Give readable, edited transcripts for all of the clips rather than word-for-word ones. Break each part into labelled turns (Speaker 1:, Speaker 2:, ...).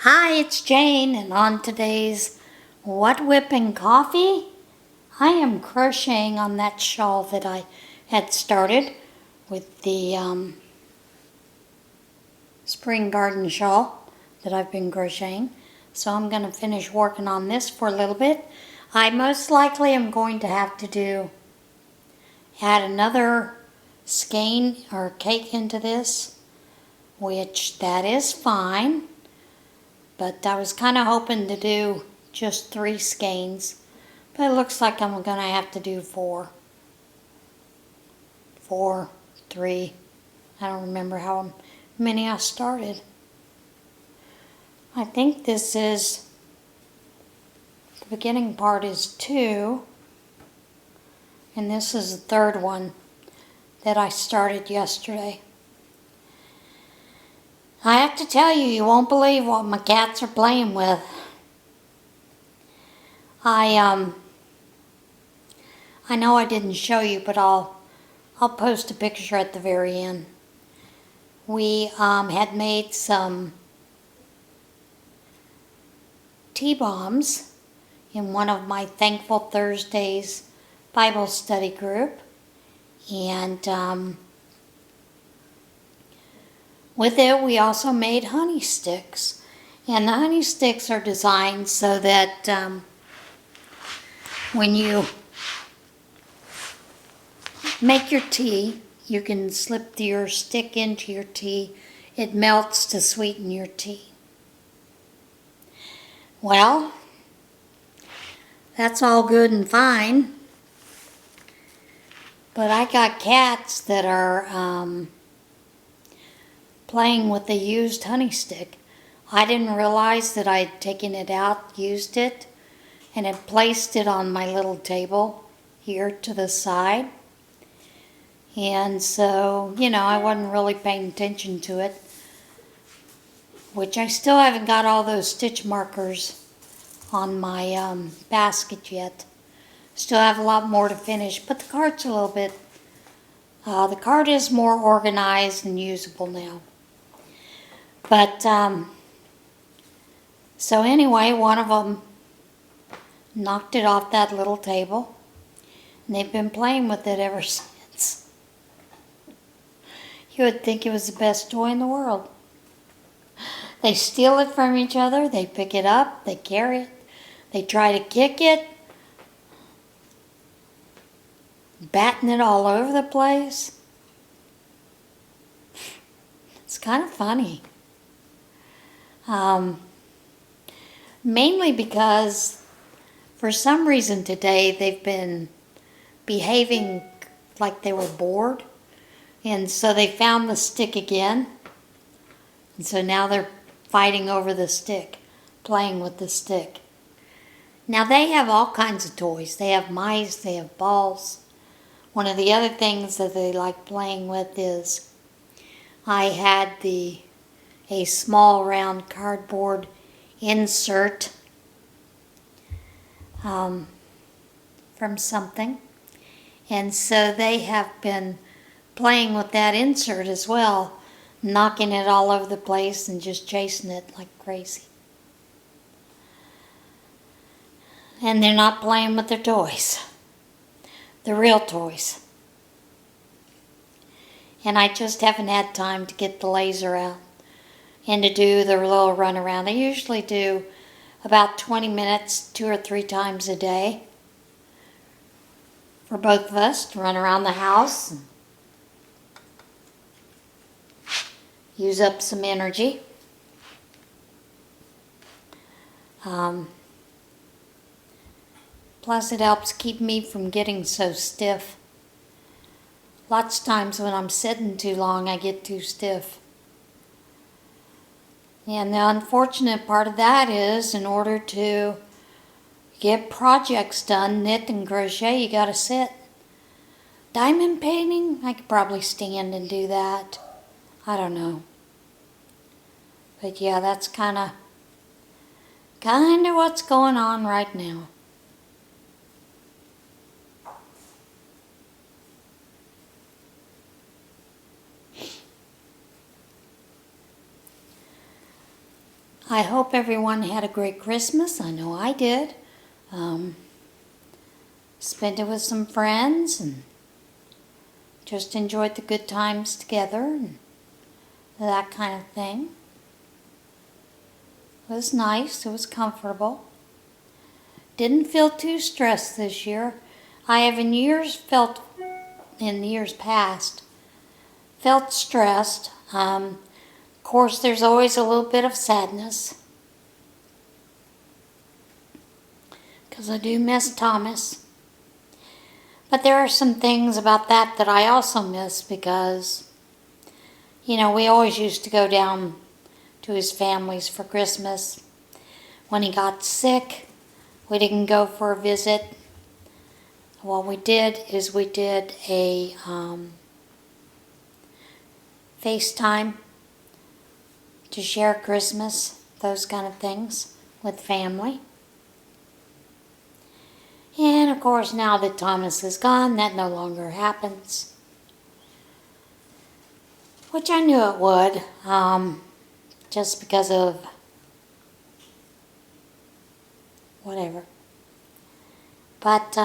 Speaker 1: Hi, it's Jane, and on today's WOTWIP and Coffee, I am crocheting on that shawl that I had started with the spring garden shawl that I've been crocheting. So I'm going to finish working on this for a little bit. I most likely am going to have to add another skein or cake into this, which that is fine. But I was kind of hoping to do just 3 skeins. But it looks like I'm going to have to do 4. 4, 3. I don't remember how many I started. I think this is, the beginning part is 2. And this is the 3rd one that I started yesterday. I have to tell you, you won't believe what my cats are playing with. I know I didn't show you, but I'll post a picture at the very end. We had made some tea bombs in one of my Thankful Thursdays Bible study group, and with it, we also made honey sticks. And the honey sticks are designed so that when you make your tea, you can slip your stick into your tea. It melts to sweeten your tea. Well, that's all good and fine. But I got cats that are playing with the used honey stick. I didn't realize that I had taken it out, used it, and had placed it on my little table here to the side. And so, I wasn't really paying attention to it, which I still haven't got all those stitch markers on my basket yet. Still have a lot more to finish, but the card's a little bit, the card is more organized and usable now. But, so anyway, one of them knocked it off that little table, and they've been playing with it ever since. You would think it was the best toy in the world. They steal it from each other, they pick it up, they carry it, they try to kick it, batting it all over the place. It's kind of funny. Mainly because for some reason today they've been behaving like they were bored, and so they found the stick again, and so now they're fighting over the stick, playing with the stick. Now they have all kinds of toys. They have mice, they have balls. One of the other things that they like playing with is I had a small round cardboard insert from something, and so they have been playing with that insert as well, knocking it all over the place and just chasing it like crazy. And they're not playing with their toys, the real toys. And I just haven't had time to get the laser out and to do the little run around. I usually do about 20 minutes 2 or 3 times a day for both of us to run around the house and use up some energy. Plus it helps keep me from getting so stiff. Lots of times when I'm sitting too long, I get too stiff. And the unfortunate part of that is, in order to get projects done, knit and crochet, you gotta sit. Diamond painting, I could probably stand and do that. I don't know. But yeah, that's kind of what's going on right now. I hope everyone had a great Christmas. I know I did. Spent it with some friends and just enjoyed the good times together and that kind of thing. It was nice. It was comfortable. Didn't feel too stressed this year. I have in years past, felt stressed. Of course, there's always a little bit of sadness because I do miss Thomas. But there are some things about that I also miss because, we always used to go down to his family's for Christmas. When he got sick, we didn't go for a visit. What we did is we did a FaceTime to share Christmas, those kind of things with family. And of course, now that Thomas is gone, that no longer happens. Which I knew it would, just because of whatever. But,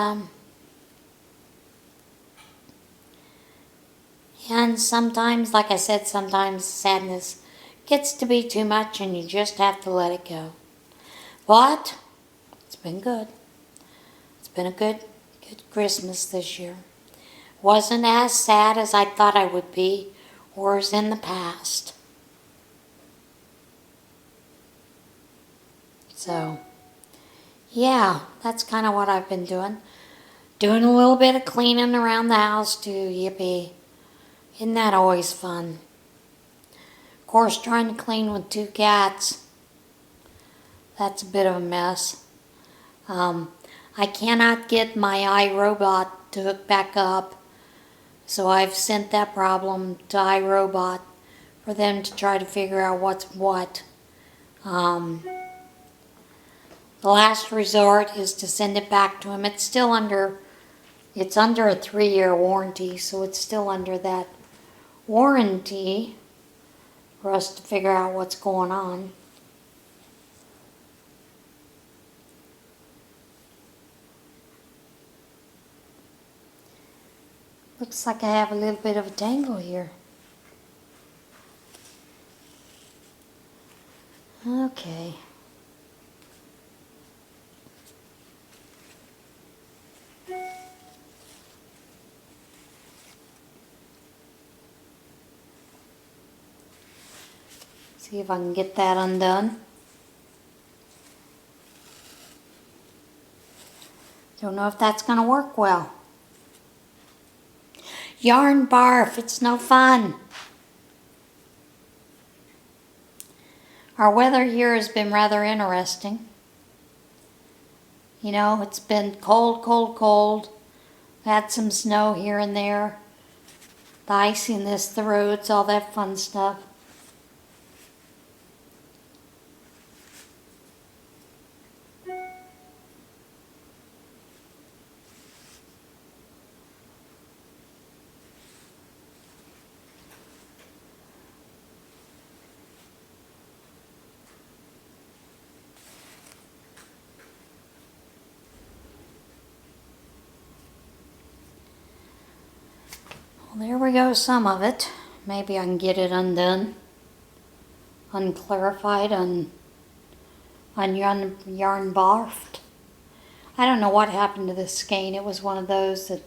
Speaker 1: and sometimes, like I said, sometimes sadness gets to be too much and you just have to let it go. But it's been good. It's been a good Christmas this year. Wasn't as sad as I thought I would be or as in the past. So, yeah, that's kind of what I've been doing. Doing a little bit of cleaning around the house too, yippee. Isn't that always fun? Of course, trying to clean with 2 cats, that's a bit of a mess. I cannot get my iRobot to hook back up, so I've sent that problem to iRobot for them to try to figure out what's what. The last resort is to send it back to him. It's under a 3-year warranty, so it's still under that warranty for us to figure out what's going on. Looks like I have a little bit of a tangle here. Okay. See if I can get that undone. Don't know if that's going to work well. Yarn barf, it's no fun. Our weather here has been rather interesting. It's been cold, cold, cold. Had some snow here and there. The iciness, the roads, all that fun stuff. Well, there we go, some of it. Maybe I can get it undone, unclarified, yarn barfed. I don't know what happened to this skein. It was one of those that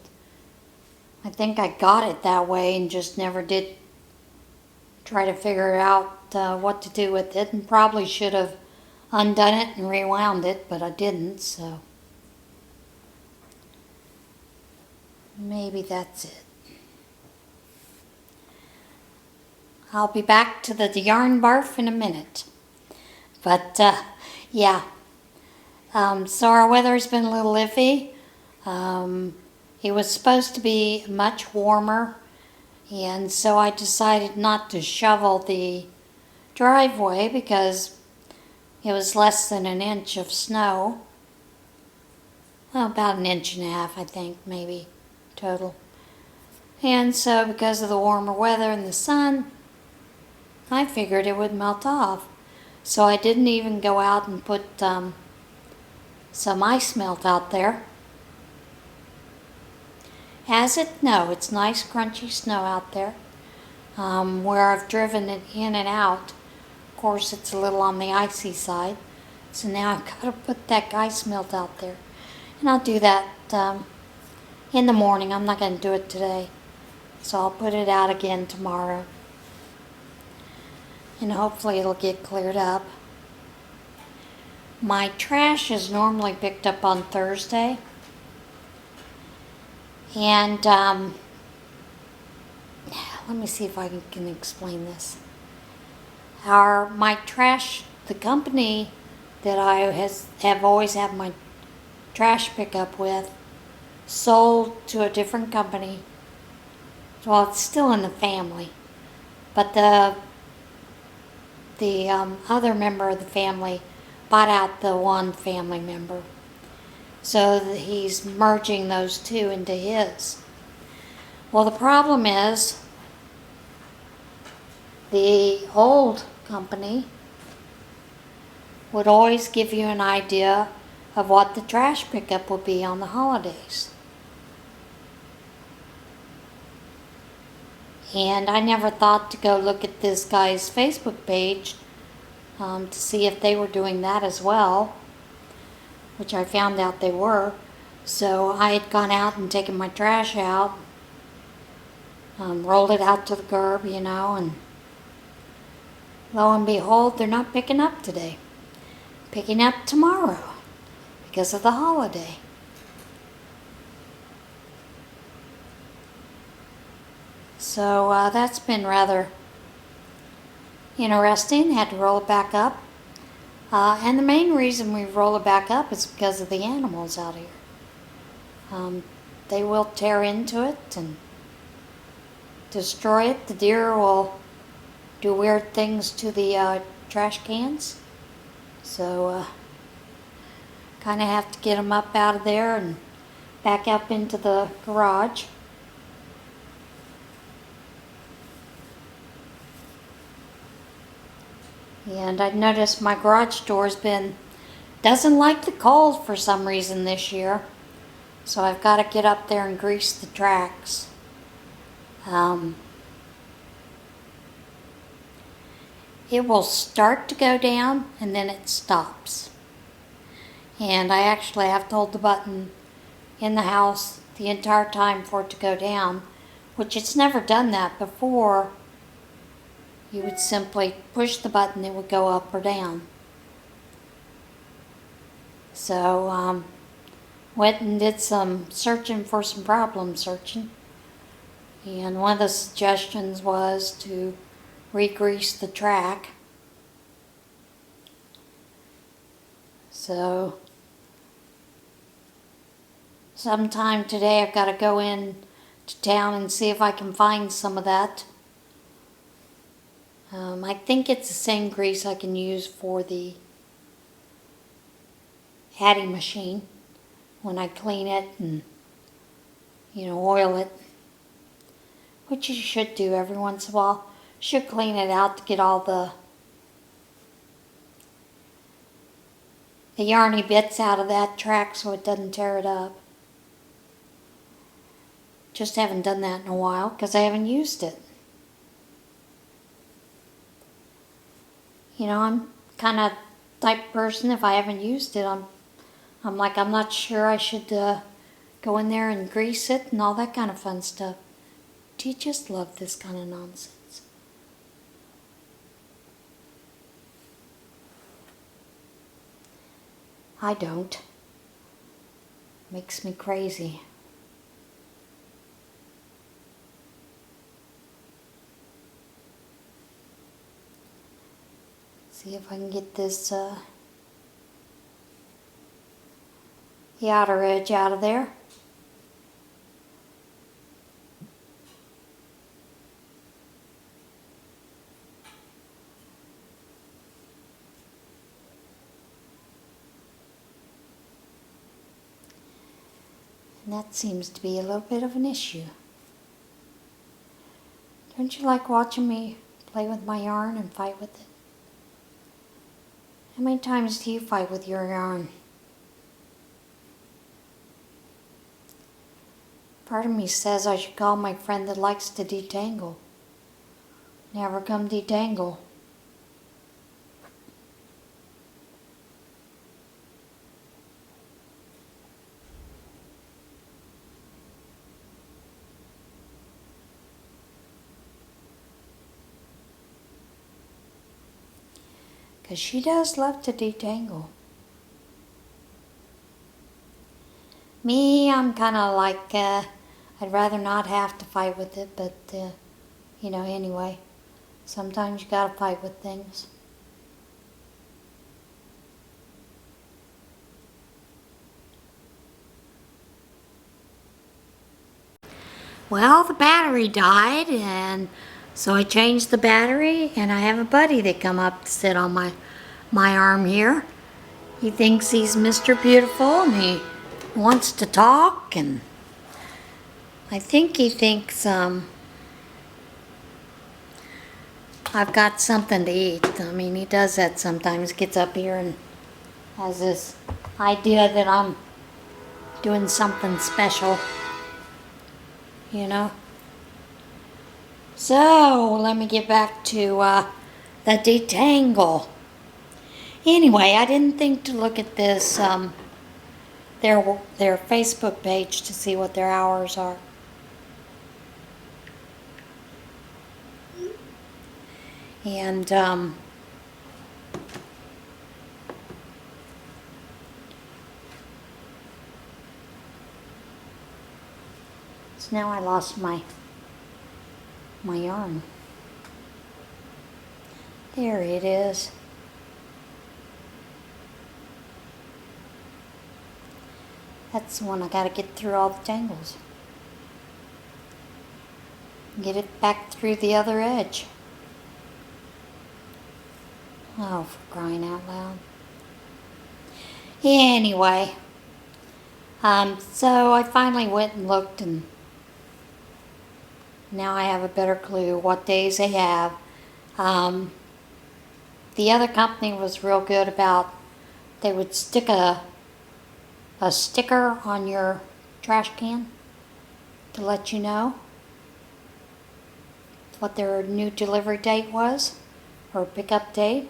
Speaker 1: I think I got it that way and just never did try to figure out what to do with it, and probably should have undone it and rewound it, but I didn't, so maybe that's it. I'll be back to the yarn barf in a minute. But, yeah. So our weather's been a little iffy. It was supposed to be much warmer, and so I decided not to shovel the driveway because it was less than an inch of snow. Well, about an inch and a half, I think, maybe, total. And so because of the warmer weather and the sun, I figured it would melt off. So I didn't even go out and put some ice melt out there. Has it? No, it's nice crunchy snow out there. Where I've driven it in and out, of course it's a little on the icy side. So now I've got to put that ice melt out there. And I'll do that in the morning. I'm not going to do it today. So I'll put it out again tomorrow. And hopefully it'll get cleared up. My trash is normally picked up on Thursday. And let me see if I can explain this. My trash, the company that I have always had my trash pickup with, sold to a different company. Well, it's still in the family, but the other member of the family bought out the one family member. So he's merging those two into his. Well, the problem is the old company would always give you an idea of what the trash pickup would be on the holidays. And I never thought to go look at this guy's Facebook page to see if they were doing that as well, which I found out they were. So I had gone out and taken my trash out, rolled it out to the curb, and lo and behold, they're not picking up today. Picking up tomorrow because of the holiday. So that's been rather interesting. Had to roll it back up. And the main reason we roll it back up is because of the animals out here. They will tear into it and destroy it. The deer will do weird things to the trash cans. So kind of have to get them up out of there and back up into the garage. And I've noticed my garage door's doesn't like the cold for some reason this year. So I've got to get up there and grease the tracks. It will start to go down and then it stops. And I actually have to hold the button in the house the entire time for it to go down, which it's never done that before. You would simply push the button, it would go up or down. So went and did some searching for some problem searching. And one of the suggestions was to re-grease the track. So sometime today I've got to go in to town and see if I can find some of that. I think it's the same grease I can use for the adding machine when I clean it and oil it, which you should do every once in a while. Should clean it out to get all the yarny bits out of that track so it doesn't tear it up. Just haven't done that in a while because I haven't used it. I'm kind of type person, if I haven't used it, I'm not sure I should go in there and grease it and all that kind of fun stuff. Do you just love this kind of nonsense? I don't. Makes me crazy. See if I can get this the outer edge out of there. And that seems to be a little bit of an issue. Don't you like watching me play with my yarn and fight with it? How many times do you fight with your yarn? Part of me says I should call my friend that likes to detangle. Never come detangle. Because she does love to detangle. Me, I'm kind of like, I'd rather not have to fight with it, but, you know, anyway. Sometimes you gotta fight with things. Well, the battery died, and so I changed the battery, and I have a buddy that come up to sit on my arm here. He thinks he's Mr. Beautiful, and he wants to talk, and I think he thinks I've got something to eat. I mean, he does that sometimes, gets up here and has this idea that I'm doing something special, you know. So, let me get back to the detangle. Anyway, I didn't think to look at this, their Facebook page to see what their hours are. And, so now I lost my yarn. There it is. That's the one I gotta get through all the tangles. Get it back through the other edge. Oh, for crying out loud. Anyway, so I finally went and looked, and now I have a better clue what days they have. The other company was real good about, they would stick a sticker on your trash can to let you know what their new delivery date was, or pickup date.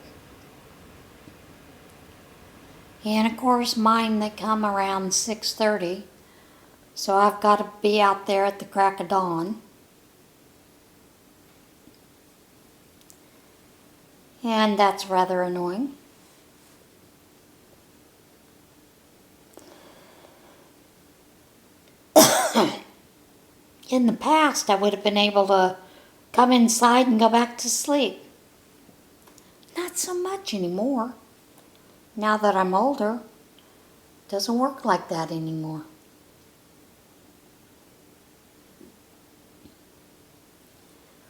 Speaker 1: And of course mine, they come around 6:30, so I've got to be out there at the crack of dawn. And that's rather annoying. In the past, I would have been able to come inside and go back to sleep. Not so much anymore. Now that I'm older, it doesn't work like that anymore.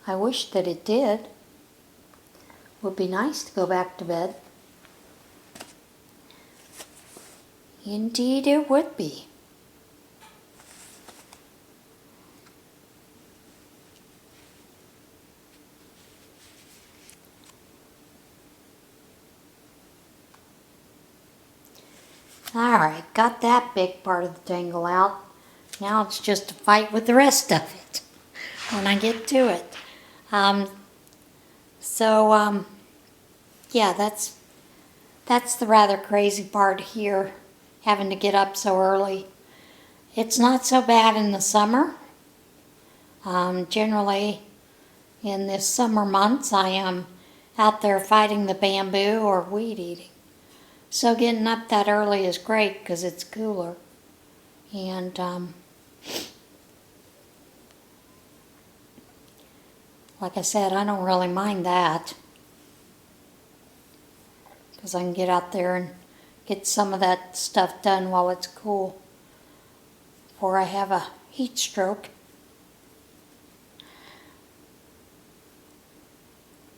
Speaker 1: I wish that it did. It would be nice to go back to bed. Indeed it would be. Alright, got that big part of the tangle out. Now it's just a fight with the rest of it when I get to it. Yeah, that's the rather crazy part here, having to get up so early. It's not so bad in the summer. Generally, in the summer months, I am out there fighting the bamboo or weed eating. So getting up that early is great because it's cooler. And like I said, I don't really mind that, because I can get out there and get some of that stuff done while it's cool before I have a heat stroke.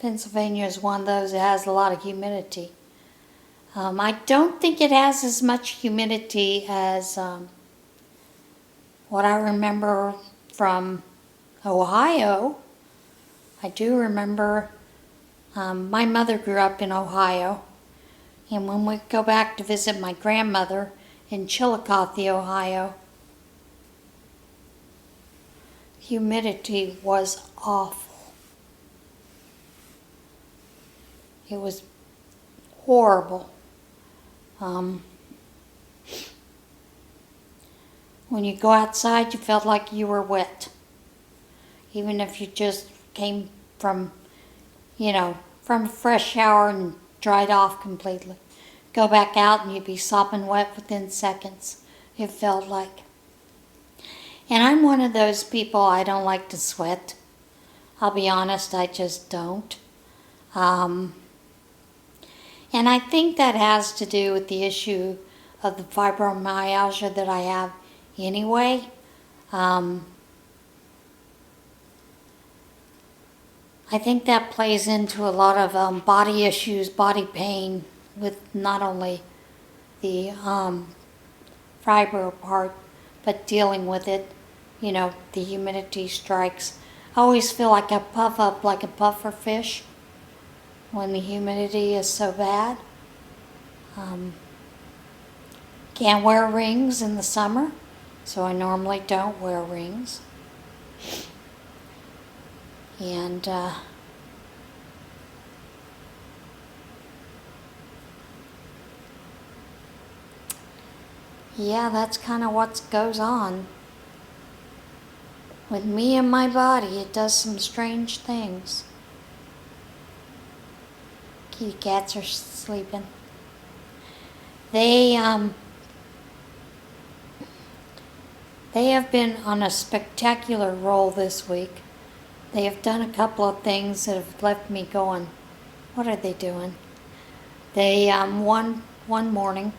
Speaker 1: Pennsylvania is one of those that has a lot of humidity. I don't think it has as much humidity as what I remember from Ohio. I do remember my mother grew up in Ohio, And when we go back to visit my grandmother in Chillicothe, Ohio, humidity was awful. It was horrible. When you go outside, you felt like you were wet. Even if you just came from, from a fresh shower and dried off completely. Go back out and you'd be sopping wet within seconds, it felt like. And I'm one of those people, I don't like to sweat. I'll be honest, I just don't. And I think that has to do with the issue of the fibromyalgia that I have anyway. I think that plays into a lot of body issues, body pain, with not only the fibro part, but dealing with it. The humidity strikes. I always feel like I puff up like a puffer fish when the humidity is so bad. Can't wear rings in the summer, so I normally don't wear rings. And yeah, that's kind of what goes on with me and my body. It does some strange things. Kitty cats are sleeping. They have been on a spectacular roll this week. They have done a couple of things that have left me going, what are they doing? They, one morning,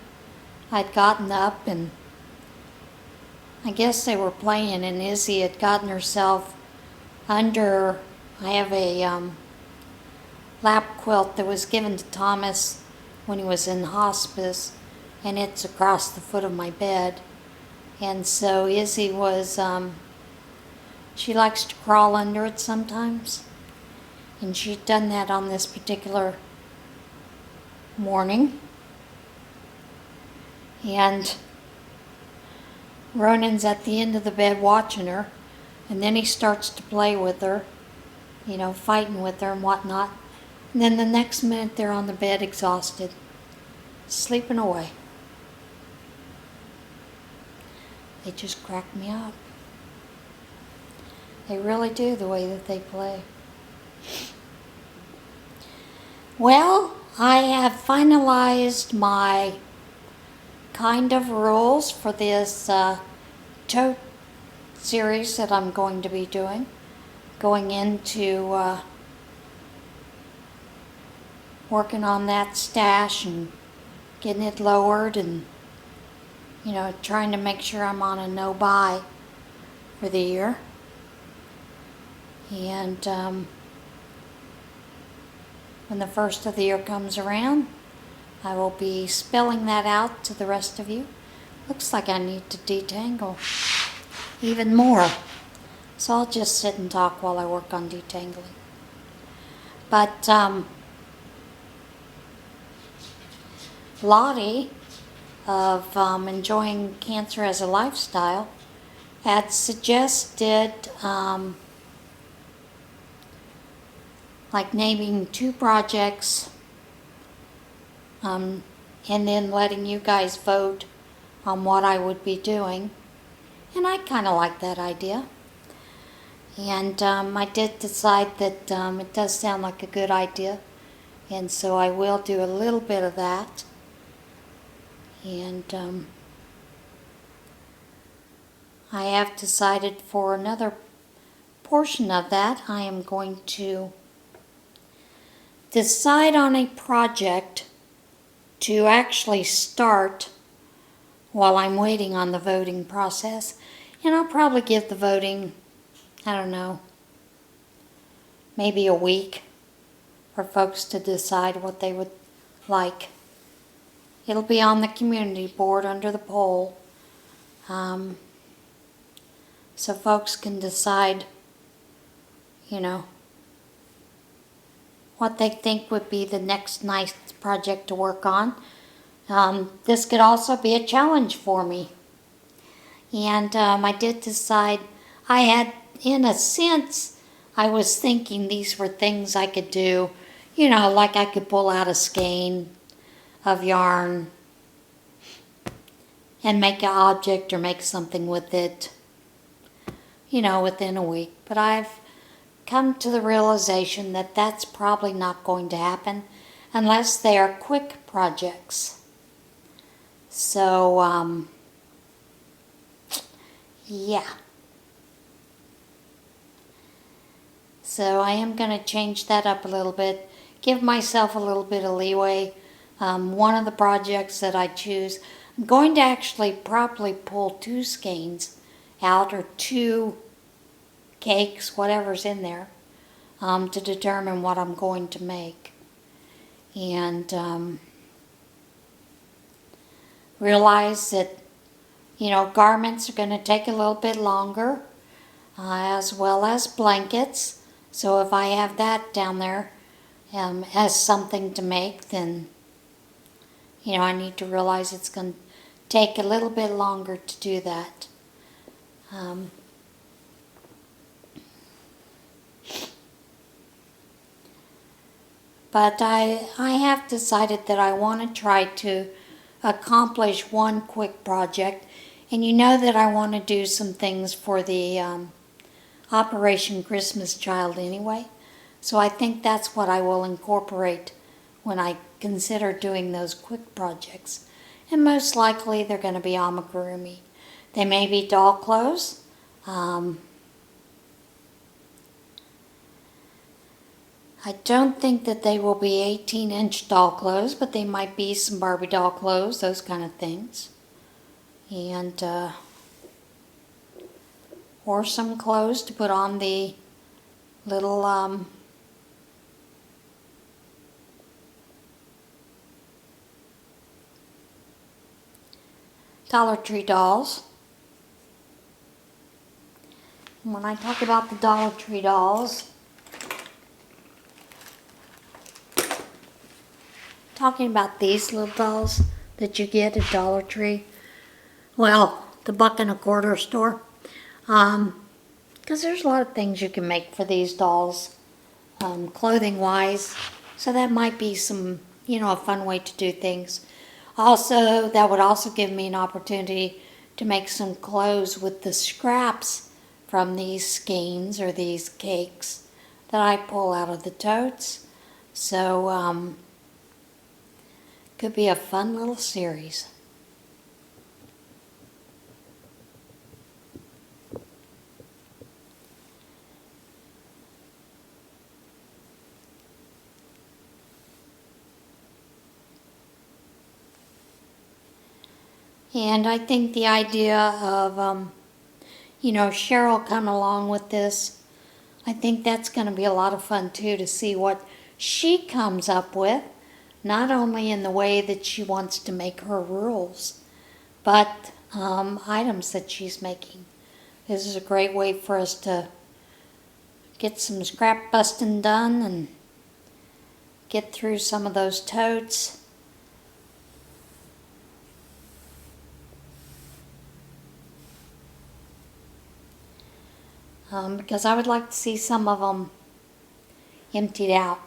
Speaker 1: I'd gotten up and I guess they were playing, and Izzy had gotten herself under, I have a lap quilt that was given to Thomas when he was in hospice, and it's across the foot of my bed. And so Izzy was, she likes to crawl under it sometimes. And she'd done that on this particular morning. And Ronan's at the end of the bed watching her. And then he starts to play with her, fighting with her and whatnot. And then the next minute they're on the bed exhausted, sleeping away. They just crack me up. They really do, the way that they play. Well, I have finalized my kind of rules for this tote series that I'm going to be doing. Going into working on that stash and getting it lowered and trying to make sure I'm on a no-buy for the year. And when the first of the year comes around, I will be spelling that out to the rest of you. Looks like I need to detangle even more. So I'll just sit and talk while I work on detangling. But Lottie of Enjoying Cancer as a Lifestyle had suggested like naming 2 projects and then letting you guys vote on what I would be doing. And I kind of like that idea. And I did decide that it does sound like a good idea. And so I will do a little bit of that. And I have decided for another portion of that, I am going to decide on a project to actually start while I'm waiting on the voting process. And I'll probably give the voting, I don't know, maybe a week for folks to decide what they would like. It'll be on the community board under the poll. So folks can decide, what they think would be the next nice project to work on. This could also be a challenge for me. And I did decide, I had, in a sense, I was thinking these were things I could do, you know, like I could pull out a skein of yarn and make an object or make something with it, you know, within a week. But I've come to the realization that that's probably not going to happen unless they are quick projects. So, yeah. So I am going to change that up a little bit, give myself a little bit of leeway. One of the projects that I choose, I'm going to actually probably pull 2 skeins out, or 2 cakes, whatever's in there, to determine what I'm going to make. And realize that, you know, garments are going to take a little bit longer, as well as blankets. So if I have that down there as something to make, then, you know, I need to realize it's going to take a little bit longer to do that. But I have decided that I want to try to accomplish one quick project. And you know that I want to do some things for the Operation Christmas Child anyway. So I think that's what I will incorporate when I consider doing those quick projects. And most likely they're going to be amigurumi. They may be doll clothes. I don't think that they will be 18-inch doll clothes, but they might be some Barbie doll clothes, those kind of things. And, or some clothes to put on the little, Dollar Tree dolls. And when I talk about the Dollar Tree dolls, talking about these little dolls that you get at Dollar Tree, well, the $1.25 store, because there's a lot of things you can make for these dolls, clothing wise, so that might be some, you know, a fun way to do things. Also, that would also give me an opportunity to make some clothes with the scraps from these skeins or these cakes that I pull out of the totes. So, could be a fun little series. And I think the idea of, you know, Cheryl coming along with this, I think that's going to be a lot of fun too, to see what she comes up with, not only in the way that she wants to make her rules, but items that she's making. This is a great way for us to get some scrap busting done and get through some of those totes. Because I would like to see some of them emptied out.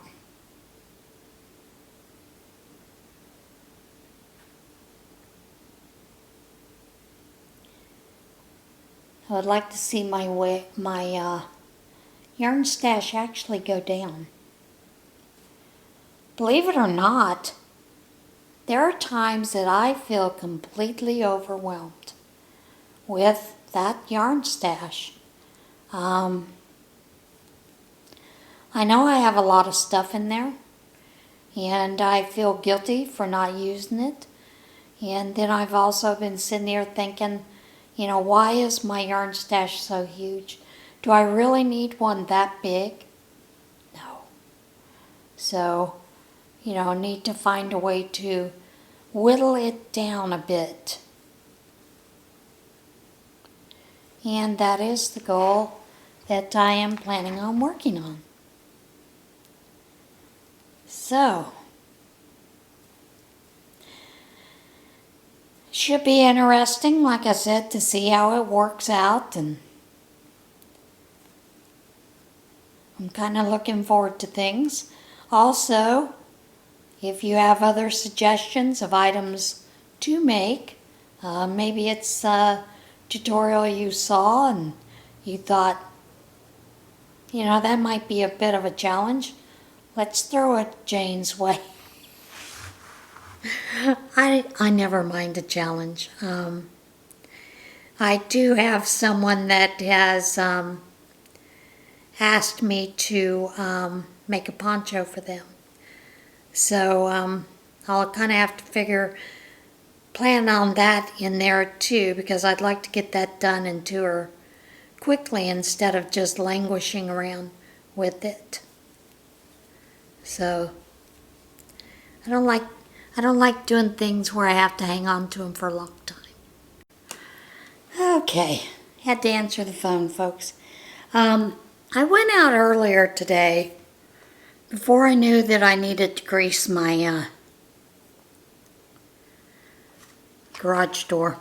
Speaker 1: I would like to see my yarn stash actually go down. Believe it or not, there are times that I feel completely overwhelmed with that yarn stash. I know I have a lot of stuff in there, and I feel guilty for not using it. And then I've also been sitting here thinking, you know, why is my yarn stash so huge? Do I really need one that big? No. So, you know, I need to find a way to whittle it down a bit. And that is the goal that I am planning on working on. So, should be interesting, like I said, to see how it works out, and I'm kind of looking forward to things. Also, if you have other suggestions of items to make, maybe it's a tutorial you saw and you thought, you know, that might be a bit of a challenge. Let's throw it Jane's way. I never mind a challenge. I do have someone that has asked me to make a poncho for them. So I'll kind of have to plan on that in there too, because I'd like to get that done and to her quickly instead of just languishing around with it. So I don't like doing things where I have to hang on to them for a long time. Okay, had to answer the phone, folks. I went out earlier today before I knew that I needed to grease my garage door.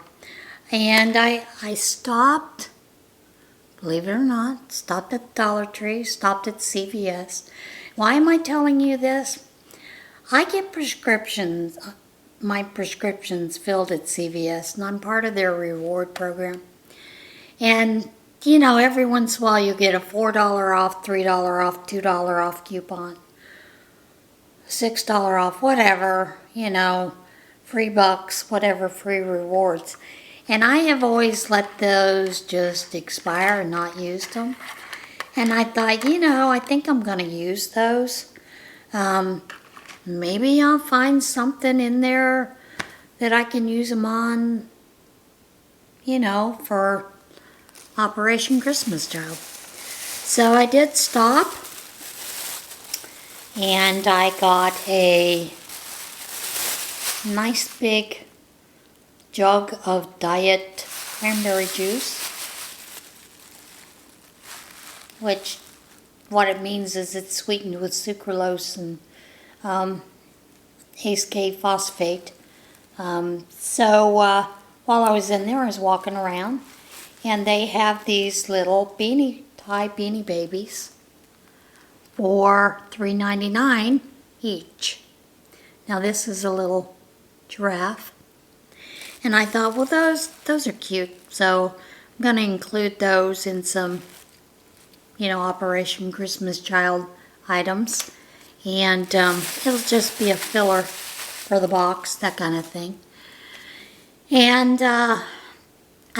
Speaker 1: And I stopped, believe it or not, stopped at Dollar Tree, stopped at CVS. Why am I telling you this? I get prescriptions, my prescriptions filled at CVS, and I'm part of their reward program. And, you know, every once in a while you get a $4 off, $3 off, $2 off coupon, $6 off, whatever, you know, free bucks, whatever, free rewards. And I have always let those just expire and not used them. And I thought, you know, I think I'm going to use those. Maybe I'll find something in there that I can use them on, you know, for Operation Christmas Child. So I did stop, and I got a nice big jug of diet cranberry juice, which what it means is it's sweetened with sucralose and ACE-K phosphate. So while I was in there, I was walking around, and they have these little tie beanie babies for $3.99 each. Now this is a little giraffe, and I thought, well, those are cute, so I'm going to include those in some, you know, Operation Christmas Child items. And it'll just be a filler for the box, that kind of thing. And I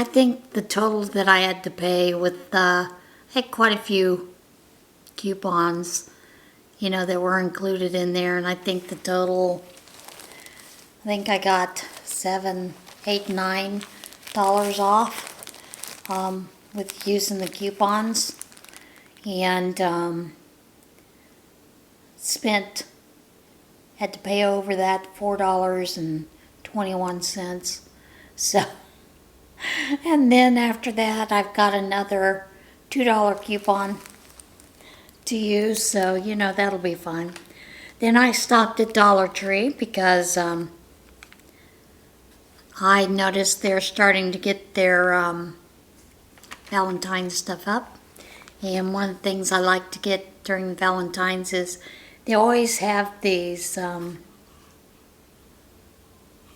Speaker 1: think the total that I had to pay with, I had quite a few coupons, you know, that were included in there. And I think the total, I think I got $7, $8, $9 off with using the coupons. And had to pay over that $4.21. So, and then after that, I've got another $2 coupon to use, so, you know, that'll be fine. Then I stopped at Dollar Tree because I noticed they're starting to get their Valentine's stuff up. And one of the things I like to get during Valentine's is they always have these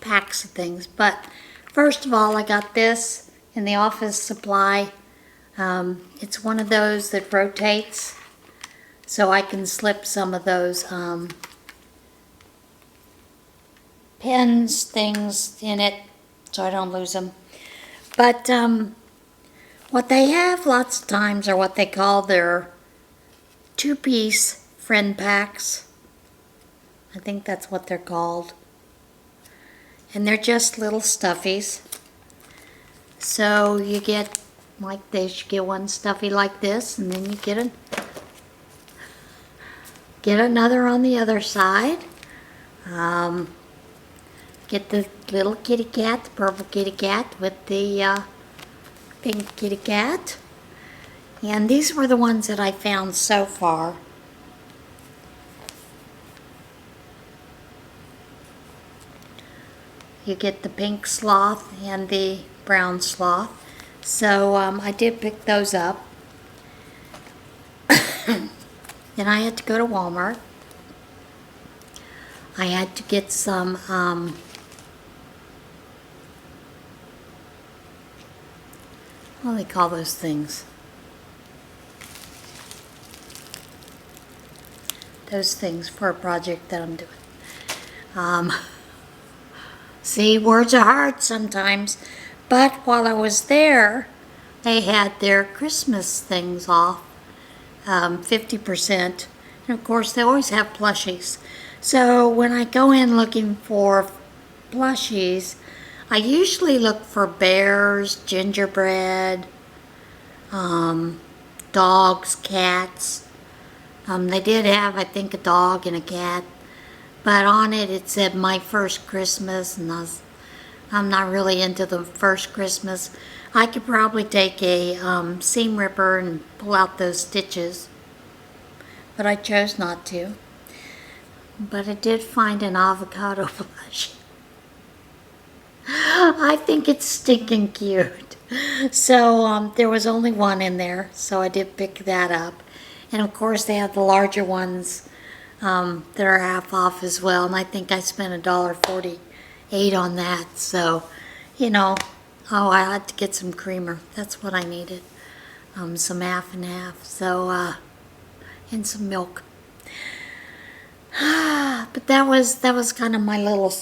Speaker 1: packs of things. But first of all, I got this in the office supply. It's one of those that rotates, so I can slip some of those pins, things in it, so I don't lose them. But what they have lots of times are what they call their two-piece friend packs. I think that's what they're called. And they're just little stuffies. So you get like this, you get one stuffy like this, and then you get another on the other side. Get the little kitty cat, the purple kitty cat with the pink kitty cat. And these were the ones that I found so far. You get the pink sloth and the brown sloth. So I did pick those up. Then I had to go to Walmart. I had to get some what do they call those things? Those things for a project that I'm doing. See, words are hard sometimes. But while I was there, they had their Christmas things off, 50%. And of course, they always have plushies. So when I go in looking for plushies, I usually look for bears, gingerbread, dogs, cats. They did have, I think, a dog and a cat, but on it said My First Christmas, and I'm not really into the first Christmas. I could probably take a seam ripper and pull out those stitches, but I chose not to. But I did find an avocado plush. I think it's stinking cute. So there was only one in there, so I did pick that up. And of course they have the larger ones that are half off as well. And I think I spent $1.48 on that. So, you know, oh, I had to get some creamer. That's what I needed. Some half and half. So, and some milk. But that was kind of my little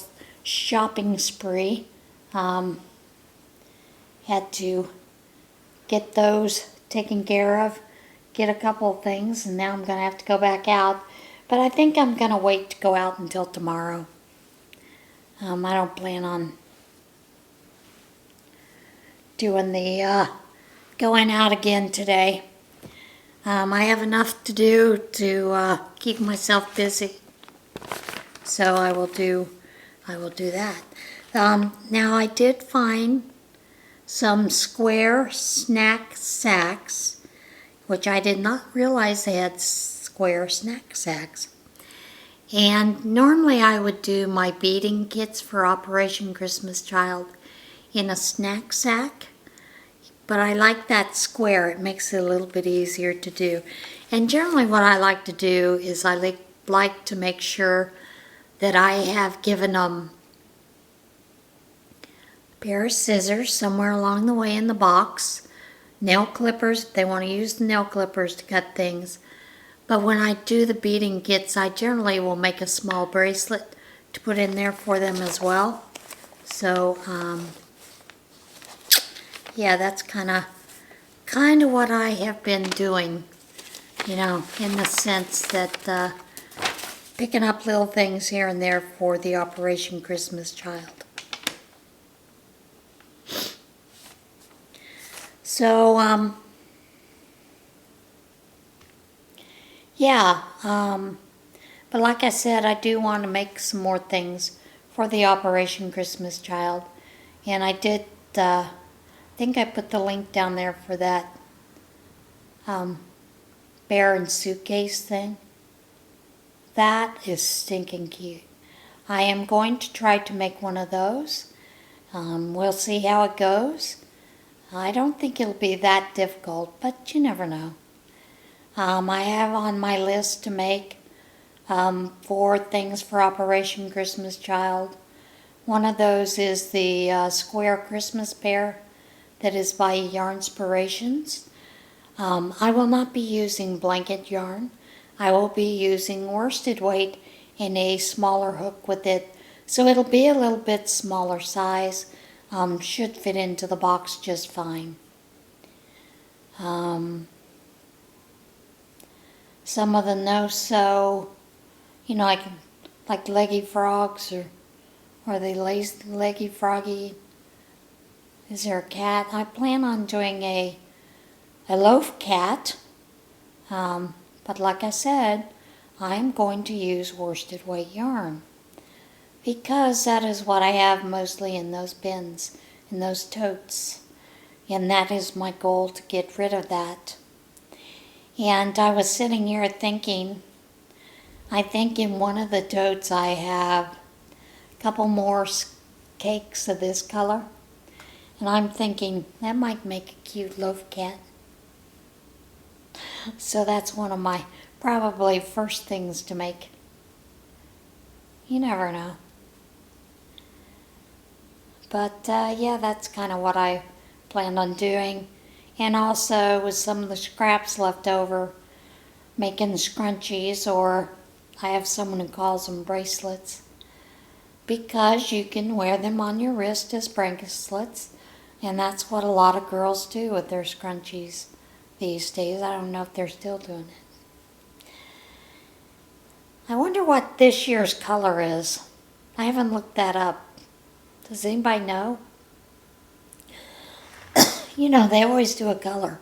Speaker 1: shopping spree. Had to get those taken care of, get a couple of things, and now I'm going to have to go back out. But I think I'm going to wait to go out until tomorrow. I don't plan on doing the going out again today. I have enough to do to keep myself busy, so I will do that. Now I did find some square snack sacks, which I did not realize they had square snack sacks. And normally I would do my beading kits for Operation Christmas Child in a snack sack, but I like that square. It makes it a little bit easier to do. And generally what I like to do is I like to make sure that I have given them a pair of scissors somewhere along the way in the box, nail clippers if they want to use the nail clippers to cut things. But when I do the beading kits, I generally will make a small bracelet to put in there for them as well. So, yeah, that's kind of what I have been doing, you know, in the sense that picking up little things here and there for the Operation Christmas Child. So, yeah, but like I said, I do want to make some more things for the Operation Christmas Child. And I did, I think I put the link down there for that bear and suitcase thing. That is stinking cute. I am going to try to make one of those. We'll see how it goes. I don't think it'll be that difficult, but you never know. I have on my list to make 4 things for Operation Christmas Child. One of those is the square Christmas bear that is by Yarnspirations. I will not be using blanket yarn. I will be using worsted weight and a smaller hook with it. So it'll be a little bit smaller size. Should fit into the box just fine. Some of the no-sew, you know, like leggy frogs or the leggy froggy. Is there a cat? I plan on doing a loaf cat, but like I said, I am going to use worsted weight yarn because that is what I have mostly in those bins, in those totes, and that is my goal, to get rid of that. And I was sitting here thinking, I think in one of the totes I have a couple more cakes of this color. And I'm thinking that might make a cute loaf cat. So that's one of my probably first things to make. You never know. But yeah, that's kind of what I planned on doing. And also with some of the scraps left over, making scrunchies, or I have someone who calls them bracelets, because you can wear them on your wrist as bracelets, and that's what a lot of girls do with their scrunchies these days. I don't know if they're still doing it. I wonder what this year's color is. I haven't looked that up. Does anybody know? You know, they always do a color.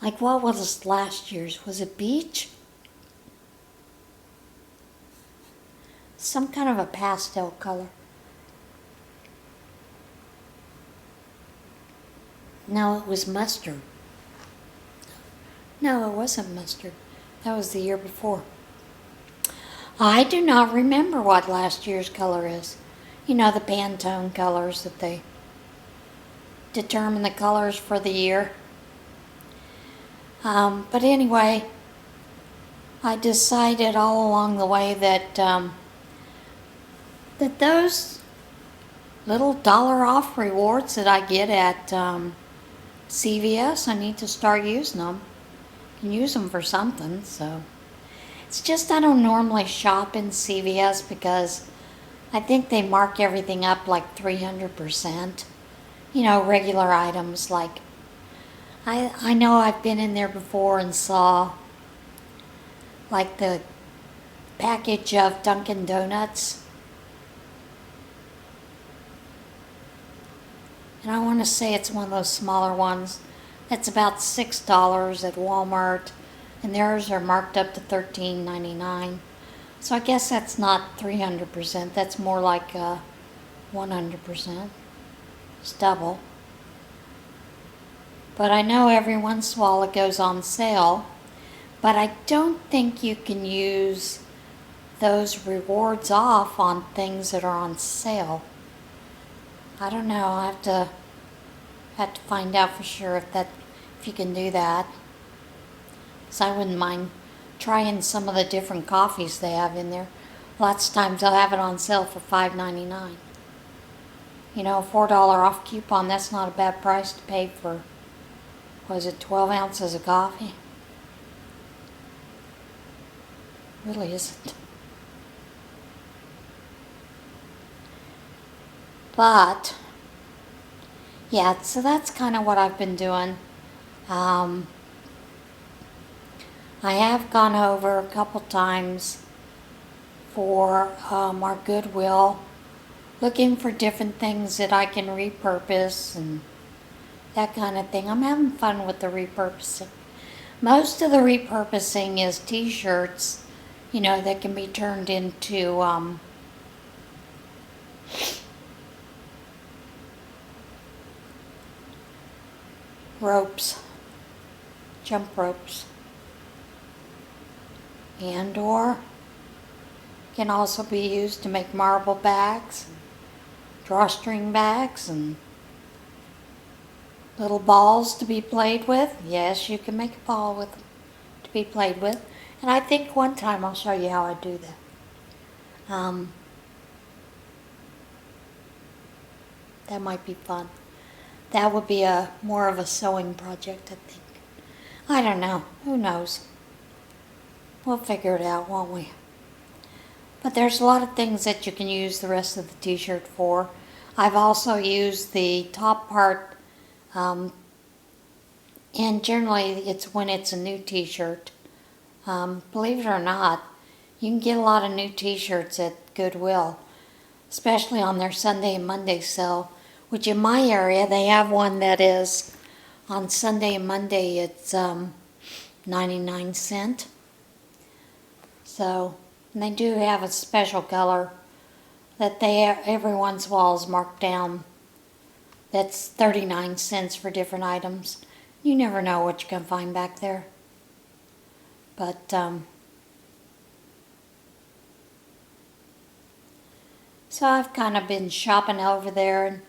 Speaker 1: Like, what was last year's? Was it beach? Some kind of a pastel color. No, it was mustard. No, it wasn't mustard. That was the year before. I do not remember what last year's color is. You know, the Pantone colors that they determine the colors for the year. But anyway, I decided all along the way that that those little dollar off rewards that I get at CVS, I need to start using them. I can use them for something, so. It's just I don't normally shop in CVS because I think they mark everything up like 300%. You know, regular items like, I know I've been in there before and saw like the package of Dunkin' Donuts. And I want to say it's one of those smaller ones. It's about $6 at Walmart. And theirs are marked up to $13.99. So I guess that's not 300%. That's more like 100%. It's double. But I know every once in a while it goes on sale. But I don't think you can use those rewards off on things that are on sale. I don't know. I have to find out for sure if you can do that. So I wouldn't mind trying some of the different coffees they have in there. Lots of times they'll have it on sale for $5.99. You know, a $4 off coupon, that's not a bad price to pay for, was it 12 ounces of coffee? Really isn't. But, yeah, so that's kind of what I've been doing. I have gone over a couple times for our Goodwill, looking for different things that I can repurpose and that kind of thing. I'm having fun with the repurposing. Most of the repurposing is t-shirts, you know, that can be turned into ropes, jump ropes. And or can also be used to make marble bags, drawstring bags, and little balls to be played with. Yes, you can make a ball with them to be played with. And I think one time I'll show you how I do that. That might be fun. That would be more of a sewing project, I think. I don't know. Who knows? We'll figure it out, won't we? But there's a lot of things that you can use the rest of the t-shirt for. I've also used the top part, and generally it's when it's a new t-shirt. Believe it or not, you can get a lot of new t-shirts at Goodwill, especially on their Sunday and Monday sale, which in my area they have one that is on Sunday and Monday it's 99¢. So, and they do have a special color that they every once in a while is marked down. That's 39¢for different items. You never know what you can find back there. But So I've kind of been shopping over there and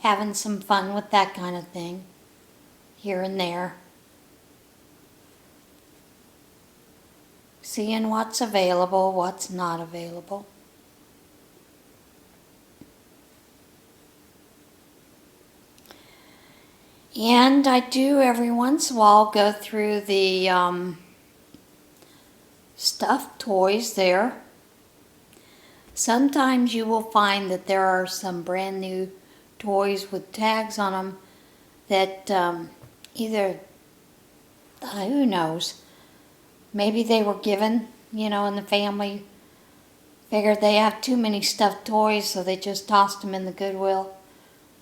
Speaker 1: having some fun with that kind of thing, here and there. Seeing what's available, what's not available. And I do every once in a while go through the stuffed toys there. Sometimes you will find that there are some brand new toys with tags on them that either, who knows, maybe they were given, you know, and the family figured they have too many stuffed toys, so they just tossed them in the Goodwill.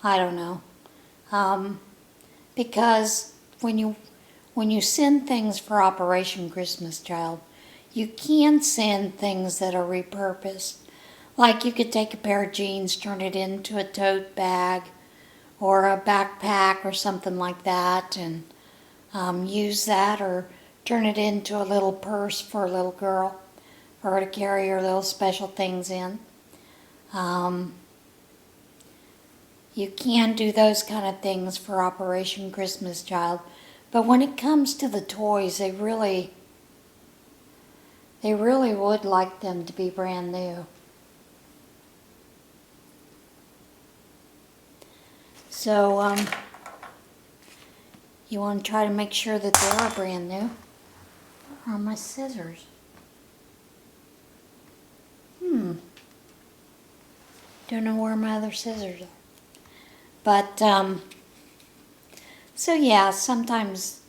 Speaker 1: I don't know. Because when you send things for Operation Christmas Child, you can send things that are repurposed. Like you could take a pair of jeans, turn it into a tote bag or a backpack or something like that, and use that, or turn it into a little purse for a little girl for her to carry her little special things in. You can do those kind of things for Operation Christmas Child, but when it comes to the toys, they really would like them to be brand new. So, you want to try to make sure that they are brand new. Where are my scissors? Don't know where my other scissors are. But, so yeah, sometimes,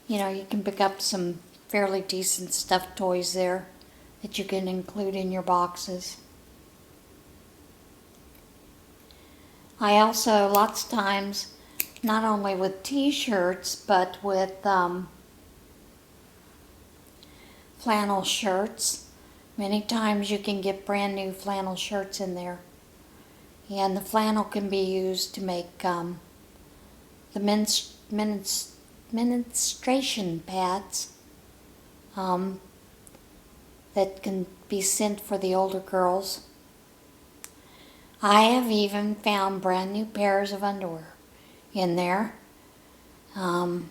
Speaker 1: you know, you can pick up some fairly decent stuffed toys there that you can include in your boxes. I also, lots of times, not only with t-shirts, but with flannel shirts. Many times you can get brand new flannel shirts in there. And the flannel can be used to make the menstruation pads that can be sent for the older girls. I have even found brand new pairs of underwear in there that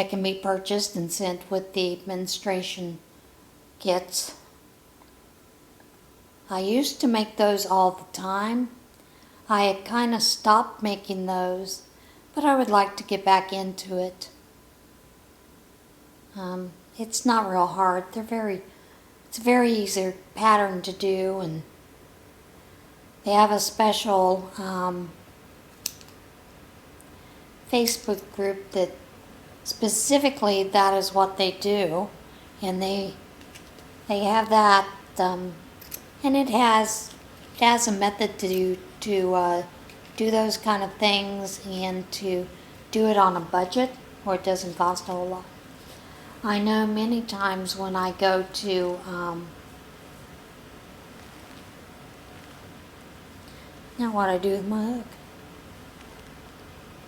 Speaker 1: can be purchased and sent with the menstruation kits. I used to make those all the time. I had kind of stopped making those, but I would like to get back into it. It's not real hard. It's a very easy pattern to do, and they have a special Facebook group that specifically that is what they do, and they have that, and it has a method to do those kind of things and to do it on a budget where it doesn't cost a whole lot. I know many times when I go to now what I do with my hook.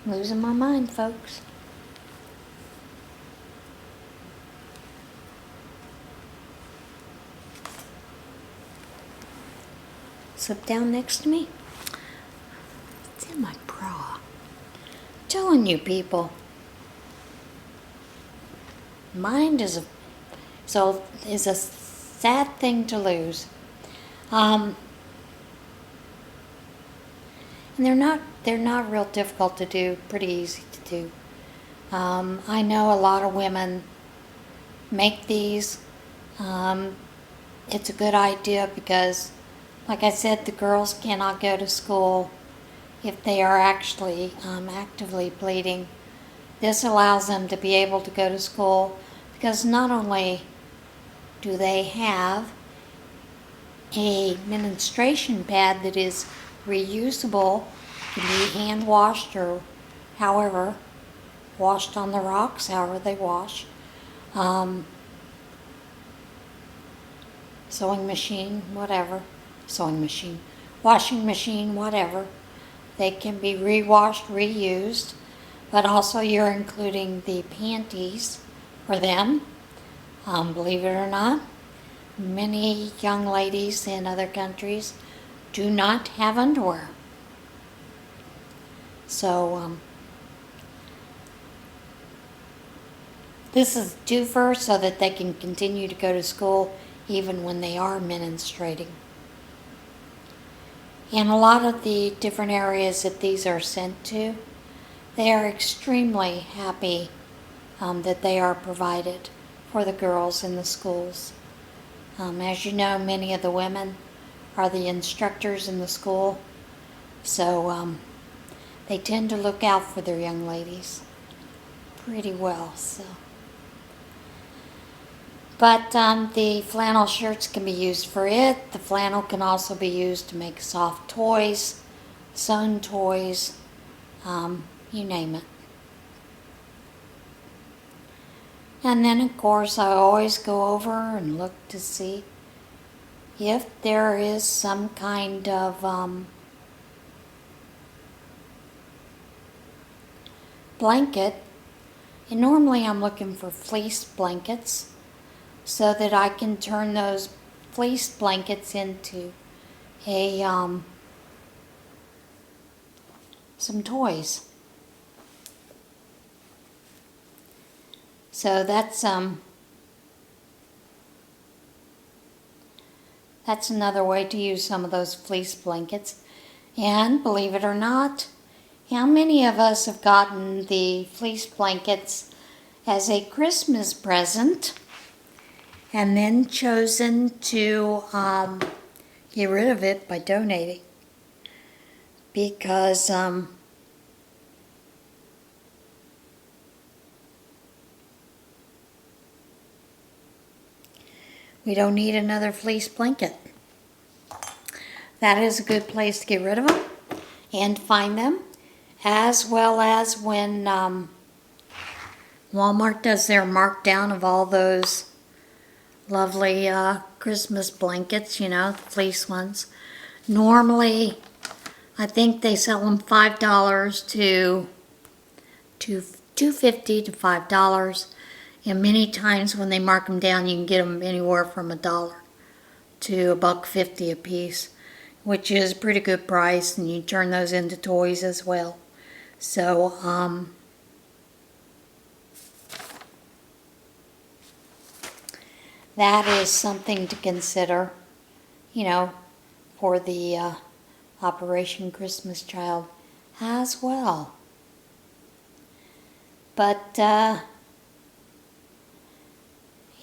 Speaker 1: I'm losing my mind, folks. Slip down next to me. It's in my bra. I'm telling you, people. Mind is a sad thing to lose. And they're not real difficult to do, pretty easy to do. I know a lot of women make these. It's a good idea because, like I said, the girls cannot go to school if they are actually actively bleeding. This allows them to be able to go to school because not only do they have a menstruation pad that is reusable, can be hand washed or however, washed on the rocks, however they wash, sewing machine, whatever, washing machine, whatever. They can be re-washed, reused, but also you're including the panties for them, believe it or not. Many young ladies in other countries do not have underwear. So this is a twofer so that they can continue to go to school even when they are menstruating. In a lot of the different areas that these are sent to, they are extremely happy that they are provided for the girls in the schools. As you know, many of the women are the instructors in the school, so they tend to look out for their young ladies pretty well. But the flannel shirts can be used for it. The flannel can also be used to make soft toys, sewn toys, you name it. And then, of course, I always go over and look to see if there is some kind of blanket. And normally I'm looking for fleece blankets so that I can turn those fleece blankets into a some toys. So that's another way to use some of those fleece blankets. And believe it or not, how many of us have gotten the fleece blankets as a Christmas present and then chosen to get rid of it by donating? Because we don't need another fleece blanket. That is a good place to get rid of them and find them, as well as when Walmart does their markdown of all those lovely Christmas blankets, you know, the fleece ones. Normally, I think they sell them $5 to $2.50 to $5. And many times when they mark them down, you can get them anywhere from $1 to $1.50 a piece, which is a pretty good price, and you turn those into toys as well. So, that is something to consider, you know, for the Operation Christmas Child as well. But,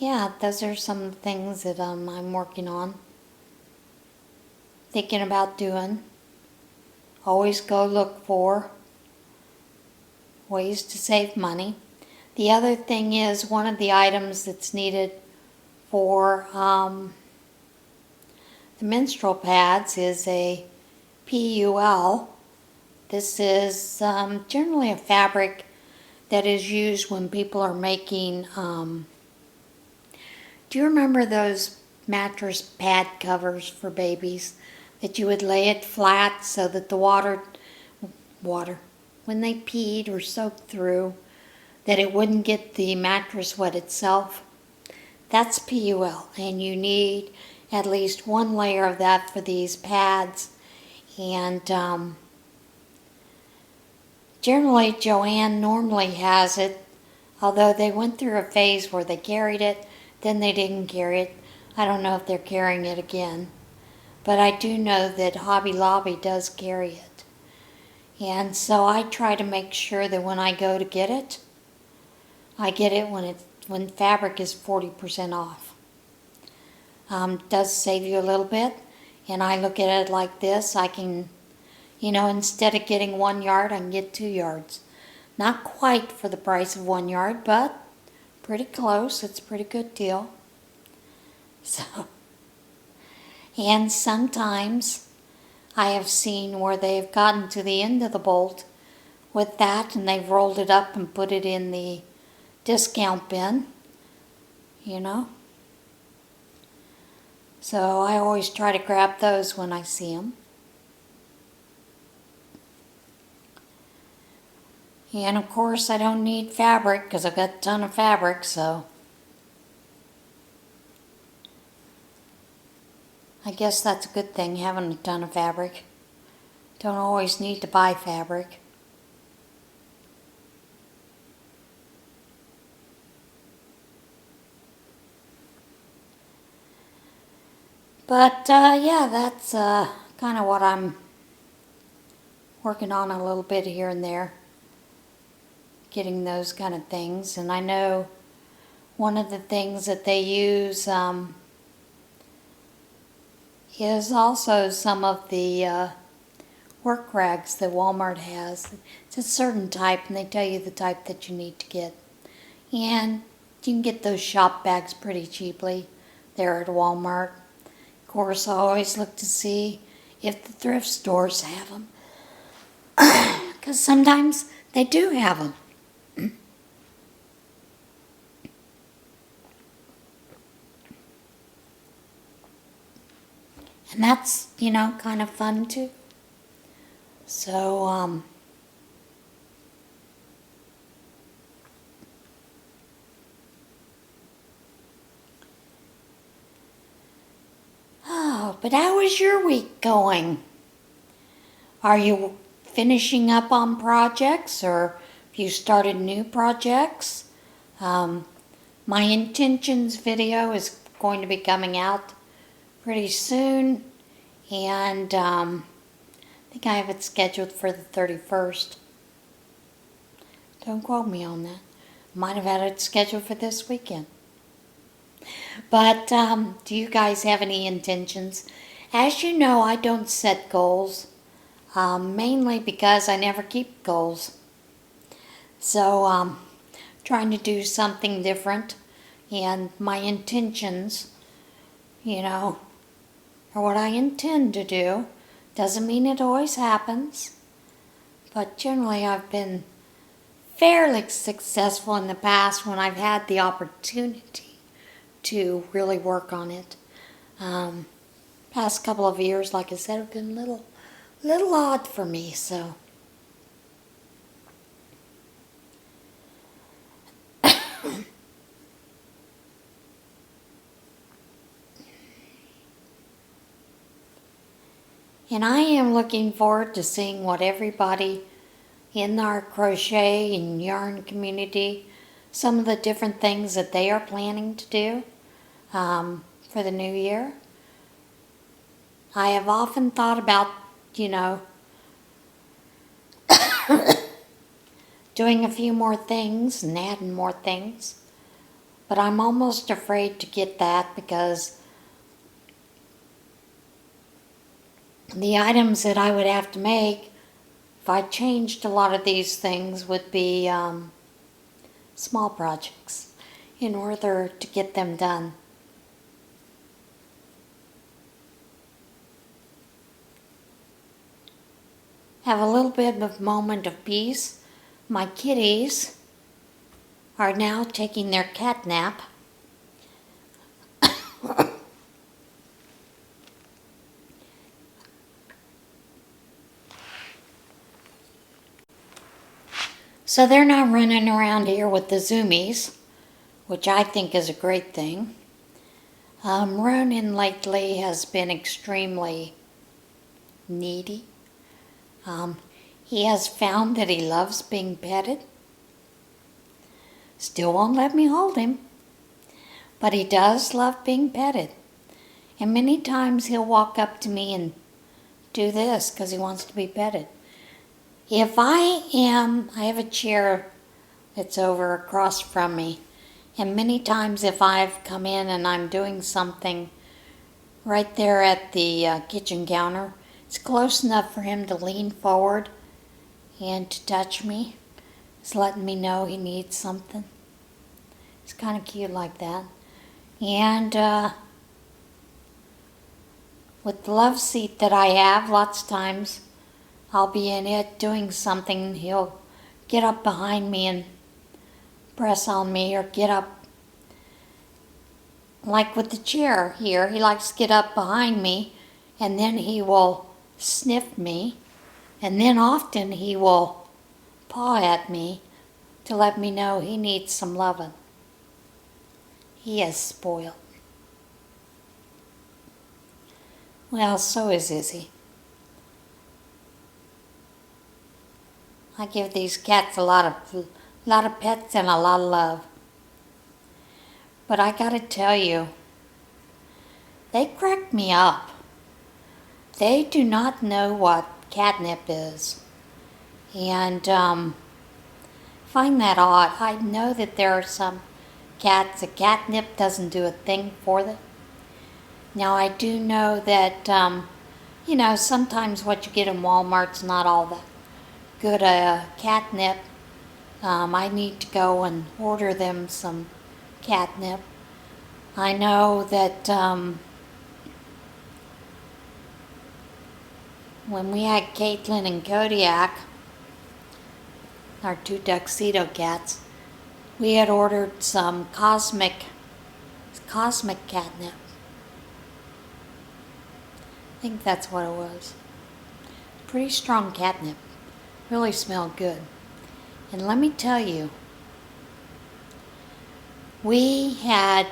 Speaker 1: yeah, those are some things that I'm working on, thinking about doing. Always go look for ways to save money. The other thing is, one of the items that's needed for the menstrual pads is a PUL. This is generally a fabric that is used when people are making do you remember those mattress pad covers for babies that you would lay it flat so that the water, when they peed or soaked through, that it wouldn't get the mattress wet itself? That's PUL, and you need at least one layer of that for these pads. And generally, Joanne normally has it, although they went through a phase where they carried it, then they didn't carry it. I don't know if they're carrying it again. But I do know that Hobby Lobby does carry it. And so I try to make sure that when I go to get it, I get it when fabric is 40% off. Does save you a little bit. And I look at it like this. I can, you know, instead of getting 1 yard, I can get 2 yards. Not quite for the price of 1 yard, but pretty close. It's a pretty good deal. So, and sometimes I have seen where they've gotten to the end of the bolt with that and they've rolled it up and put it in the discount bin, you know. So I always try to grab those when I see them. And of course I don't need fabric because I've got a ton of fabric, so I guess that's a good thing, having a ton of fabric. Don't always need to buy fabric. But yeah, that's kind of what I'm working on a little bit here and there. Getting those kind of things. And I know one of the things that they use is also some of the work rags that Walmart has. It's a certain type, and they tell you the type that you need to get. And you can get those shop bags pretty cheaply there at Walmart. Of course, I always look to see if the thrift stores have them, because sometimes they do have them. And that's, kind of fun too. So, but how is your week going? Are you finishing up on projects, or have you started new projects? My intentions video is going to be coming out pretty soon, and I think I have it scheduled for the 31st. Don't quote me on that. Might have had it scheduled for this weekend. But do you guys have any intentions? As you know, I don't set goals, mainly because I never keep goals. So trying to do something different, and my intentions, are what I intend to do. Doesn't mean it always happens, but generally I've been fairly successful in the past when I've had the opportunity to really work on it. Past couple of years, like I said, have been a little odd for me, so. And I am looking forward to seeing what everybody in our crochet and yarn community, some of the different things that they are planning to do for the new year. I have often thought about, doing a few more things and adding more things, but I'm almost afraid to get that because the items that I would have to make if I changed a lot of these things would be small projects in order to get them done. Have a little bit of moment of peace. My kitties are now taking their cat nap. So they're not running around here with the zoomies, which I think is a great thing. Ronan lately has been extremely needy. He has found that he loves being petted. Still won't let me hold him, but he does love being petted. And many times he'll walk up to me and do this because he wants to be petted. If I have a chair that's over across from me, and many times if I've come in and I'm doing something right there at the kitchen counter, it's close enough for him to lean forward and to touch me. He's letting me know he needs something. It's kind of cute like that. And with the love seat that I have, lots of times I'll be in it doing something. He'll get up behind me and press on me, or get up. Like with the chair here, he likes to get up behind me, and then he will sniff me, and then often he will paw at me to let me know he needs some loving. He is spoiled. Well, so is Izzy. I give these cats a lot of pets and a lot of love. But I gotta tell you, they crack me up. They do not know what catnip is. And find that odd. I know that there are some cats that catnip doesn't do a thing for them. Now I do know that, sometimes what you get in Walmart's not all that good catnip. I need to go and order them some catnip. I know that when we had Caitlin and Kodiak, our two tuxedo cats, we had ordered some cosmic catnip. I think that's what it was. Pretty strong catnip. Really smelled good. And let me tell you, we had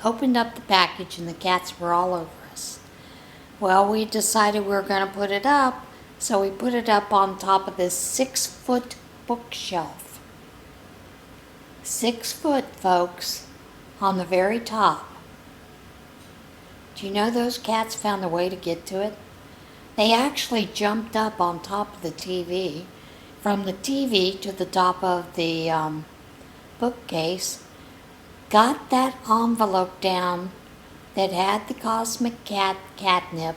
Speaker 1: opened up the package and the cats were all over us. Well, we decided we were going to put it up, so we put it up on top of this 6-foot bookshelf. 6 foot, folks, on the very top. Do you know those cats found a way to get to it? They actually jumped up on top of the TV, from the TV to the top of the bookcase, got that envelope down that had the cosmic catnip,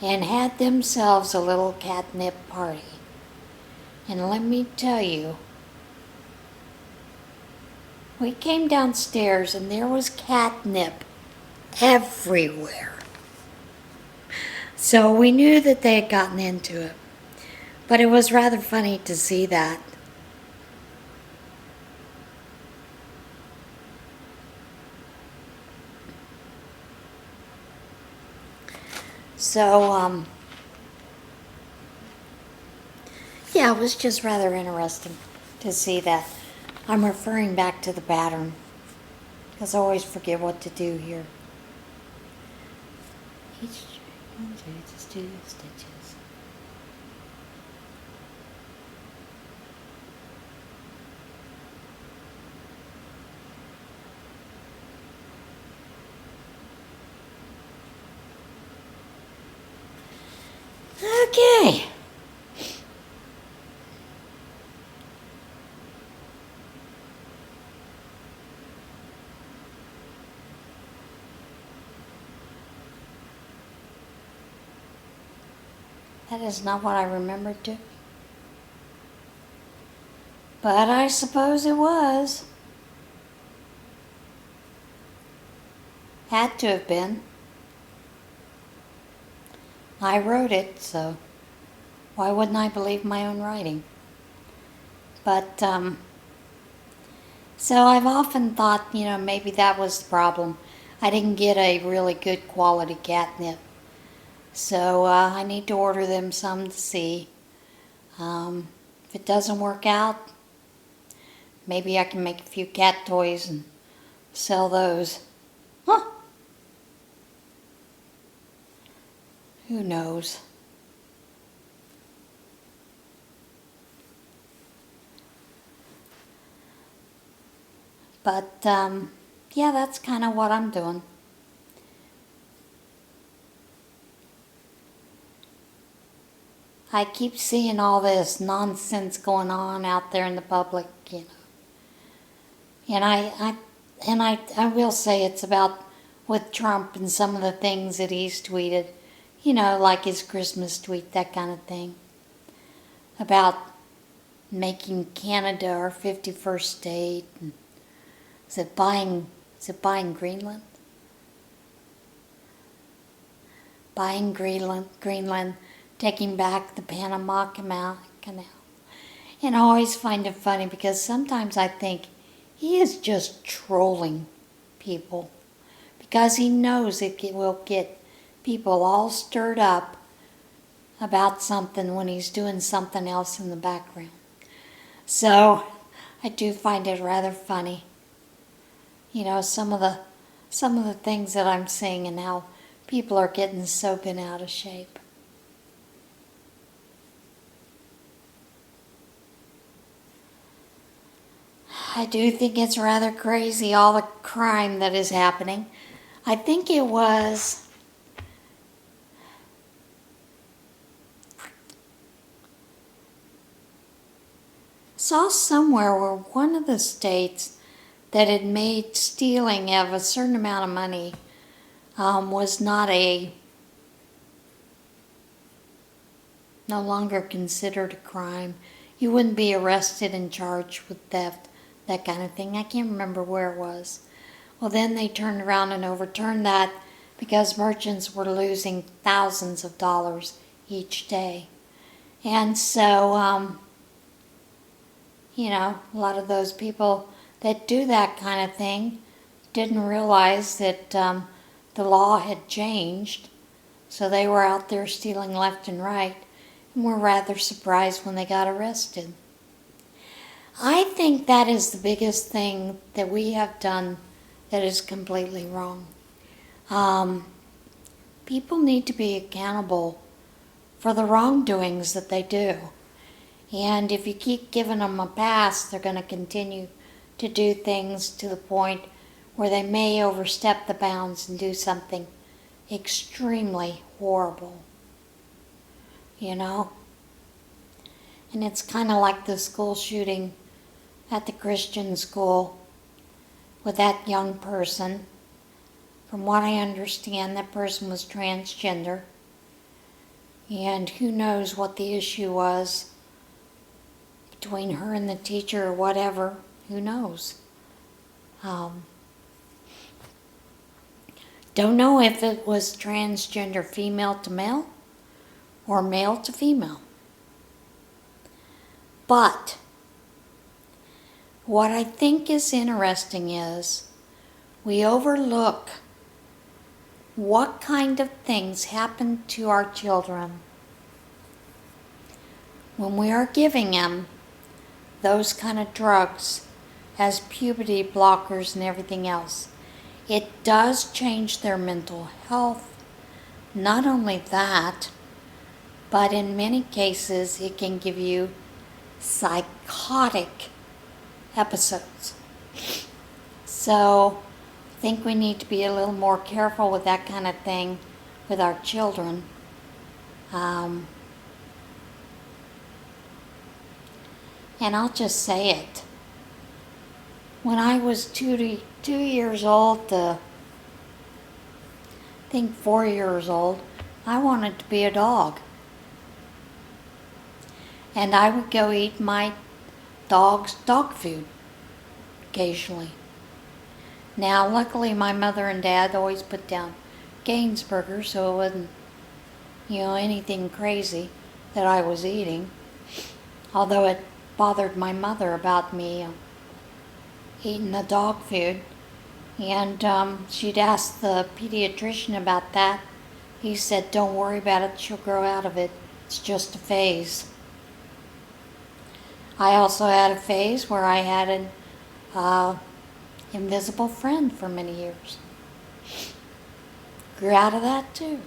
Speaker 1: and had themselves a little catnip party. And let me tell you, we came downstairs and there was catnip everywhere. So we knew that they had gotten into it. But it was rather funny to see that. So, yeah, it was just rather interesting to see that. I'm referring back to the pattern, because I always forget what to do here. Each just 2 stitches. Okay. That is not what I remembered to. But I suppose it was. Had to have been. I wrote it, so why wouldn't I believe my own writing? But, so I've often thought, maybe that was the problem. I didn't get a really good quality catnip. So I need to order them some to see. If it doesn't work out, maybe I can make a few cat toys and sell those. Huh? Who knows? But, yeah, that's kind of what I'm doing. I keep seeing all this nonsense going on out there in the public, And I will say it's about with Trump and some of the things that he's tweeted, like his Christmas tweet, that kind of thing. About making Canada our 51st state. And is it buying Greenland? Buying Greenland, taking back the Panama Canal. And I always find it funny because sometimes I think he is just trolling people because he knows it will get people all stirred up about something when he's doing something else in the background. So I do find it rather funny. Some of the things that I'm seeing and how People are getting so bent out of shape. I do think it's rather crazy, all the crime that is happening. I think it was saw somewhere where one of the states that had made stealing of a certain amount of money was no longer considered a crime. You wouldn't be arrested and charged with theft, that kind of thing. I can't remember where it was. Well, then they turned around and overturned that because merchants were losing thousands of dollars each day. And so, a lot of those people that do that kind of thing didn't realize that the law had changed. So they were out there stealing left and right and were rather surprised when they got arrested. I think that is the biggest thing that we have done that is completely wrong. People need to be accountable for the wrongdoings that they do. And if you keep giving them a pass, they're going to continue to do things to the point where they may overstep the bounds and do something extremely horrible. And it's kind of like the school shooting at the Christian school with that young person. From what I understand, that person was transgender. And who knows what the issue was between her and the teacher or whatever. Who knows? Don't know if it was transgender female to male or male to female. But what I think is interesting is we overlook what kind of things happen to our children when we are giving them those kind of drugs as puberty blockers and everything else. It does change their mental health. Not only that, but in many cases it can give you psychotic episodes. So I think we need to be a little more careful with that kind of thing with our children. And I'll just say it. When I was 2 years old to, I think 4 years old, I wanted to be a dog. And I would go eat my dog's dog food occasionally. Now, luckily, my mother and dad always put down Gainsburger, so it wasn't, anything crazy that I was eating. Although it bothered my mother about me eating the dog food. And she'd asked the pediatrician about that. He said, don't worry about it, she'll grow out of it. It's just a phase. I also had a phase where I had an invisible friend for many years. Grew out of that too.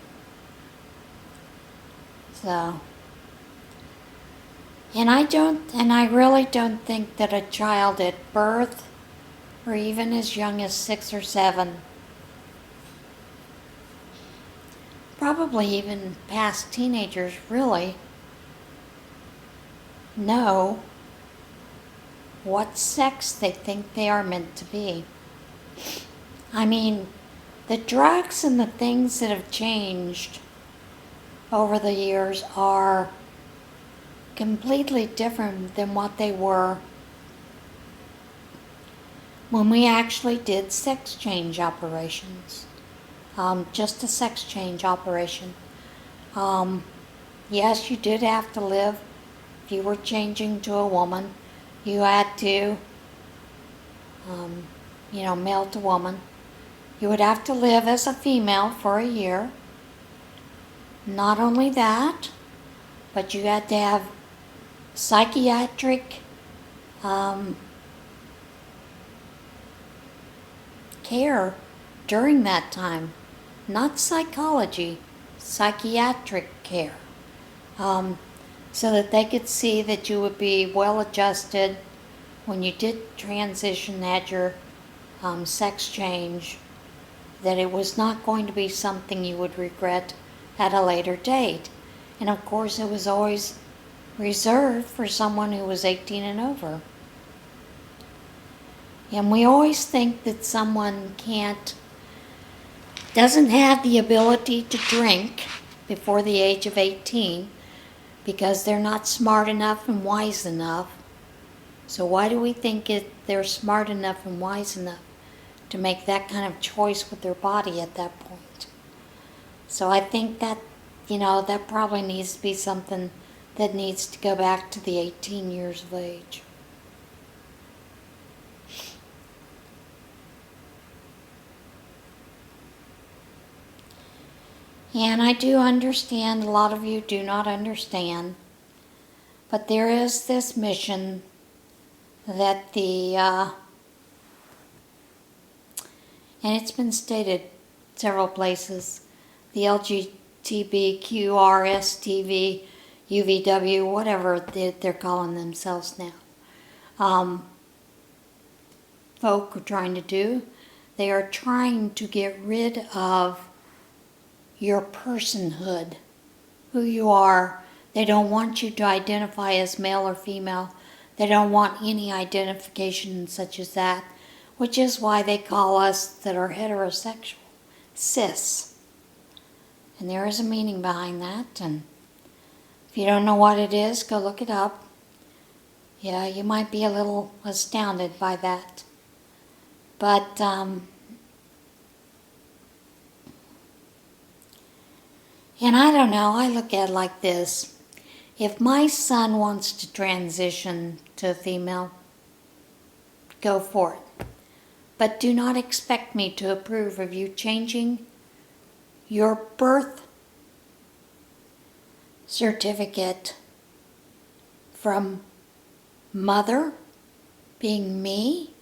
Speaker 1: So, and I really don't think that a child at birth, or even as young as 6 or 7, probably even past teenagers, really know what sex they think they are meant to be. I mean, the drugs and the things that have changed over the years are completely different than what they were when we actually did sex change operations. Just a sex change operation. Yes, you did have to live. If you were changing to a woman, you had to, male to woman. You would have to live as a female for a year. Not only that, but you had to have psychiatric care during that time. not psychology, psychiatric care, so that they could see that you would be well adjusted when you did transition, had your sex change, that it was not going to be something you would regret at a later date. And of course, it was always reserved for someone who was 18 and over. And we always think that someone doesn't have the ability to drink before the age of 18 because they're not smart enough and wise enough. So why do we think they're smart enough and wise enough to make that kind of choice with their body at that point? So I think that, that probably needs to be something that needs to go back to the 18 years of age. And I do understand, a lot of you do not understand, but there is this mission that and it's been stated several places, the LGBTQRSTV, UVW, whatever they're calling themselves now, folk are trying to do. They are trying to get rid of your personhood, who you are. They don't want you to identify as male or female. They don't want any identification such as that, which is why they call us that are heterosexual cis. And there is a meaning behind that, and if you don't know what it is, go look it up. Yeah, you might be a little astounded by that. But and I don't know, I look at it like this. If my son wants to transition to a female, go for it. But do not expect me to approve of you changing your birth certificate from mother, being me,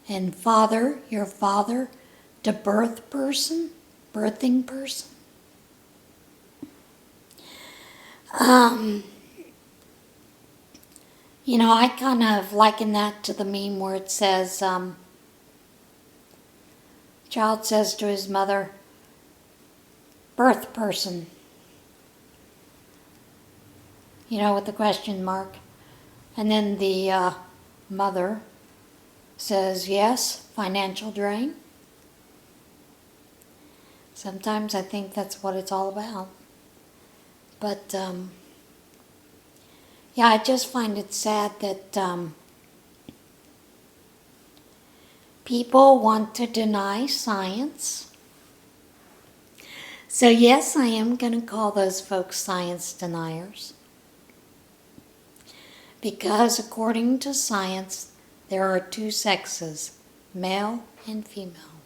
Speaker 1: and father, your father, to birthing person. I kind of liken that to the meme where it says, child says to his mother, birth person, with the question mark. And then the mother says, yes, financial drain. Sometimes I think that's what it's all about. But, yeah, I just find it sad that people want to deny science. So yes, I am going to call those folks science deniers. Because according to science, there are two sexes, male and female.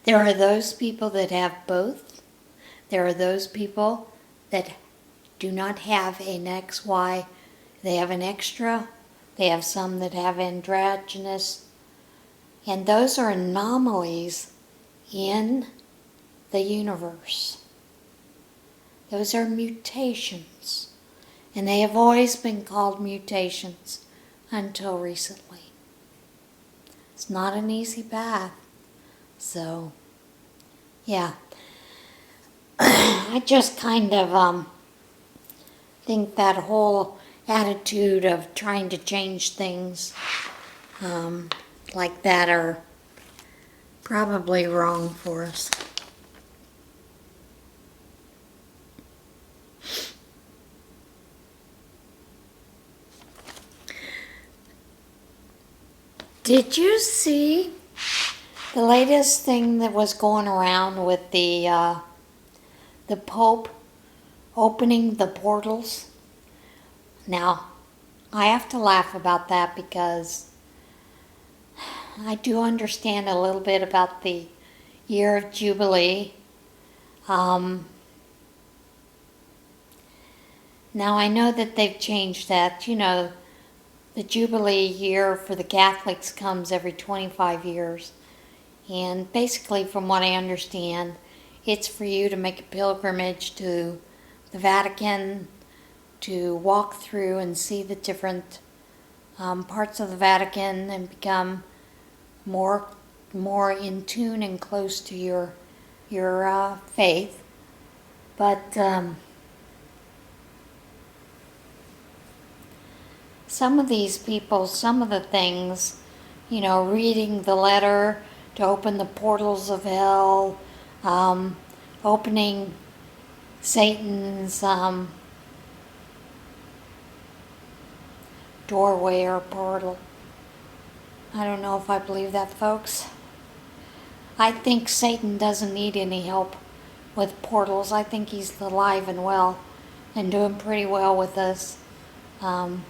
Speaker 1: There are those people that have both. There are those people that do not have an XY. They have an extra. They have some that have androgynous. And those are anomalies in the universe. Those are mutations. And they have always been called mutations until recently. It's not an easy path. So, yeah. I just kind of think that whole attitude of trying to change things like that are probably wrong for us. Did you see the latest thing that was going around with the Pope opening the portals? Now, I have to laugh about that because I do understand a little bit about the year of Jubilee. Now, I know that they've changed that. The Jubilee year for the Catholics comes every 25 years. And basically, from what I understand, It's for you to make a pilgrimage to the Vatican, to walk through and see the different parts of the Vatican and become more in tune and close to your faith. But some of these people, some of the things, reading the letter to open the portals of hell, opening Satan's doorway or portal. I don't know if I believe that, folks. I think Satan doesn't need any help with portals. I think he's alive and well and doing pretty well with us in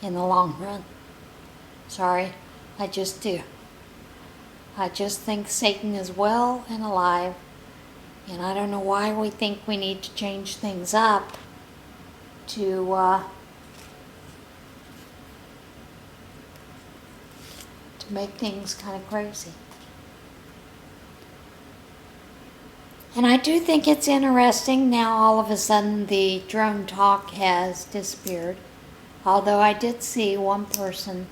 Speaker 1: the long run. Sorry, I just do. I just think Satan is well and alive, and I don't know why we think we need to change things up to make things kind of crazy. And I do think it's interesting now all of a sudden the drone talk has disappeared. Although I did see one person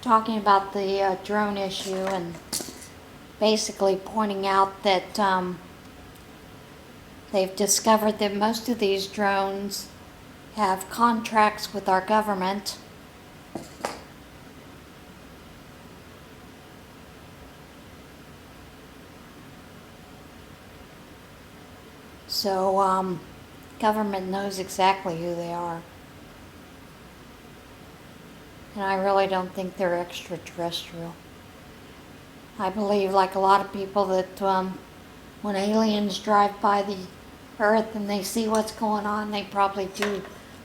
Speaker 1: talking about the drone issue and basically pointing out that they've discovered that most of these drones have contracts with our government. So, government knows exactly who they are. And I really don't think they're extraterrestrial. I believe, like a lot of people, that when aliens drive by the Earth and they see what's going on, they probably do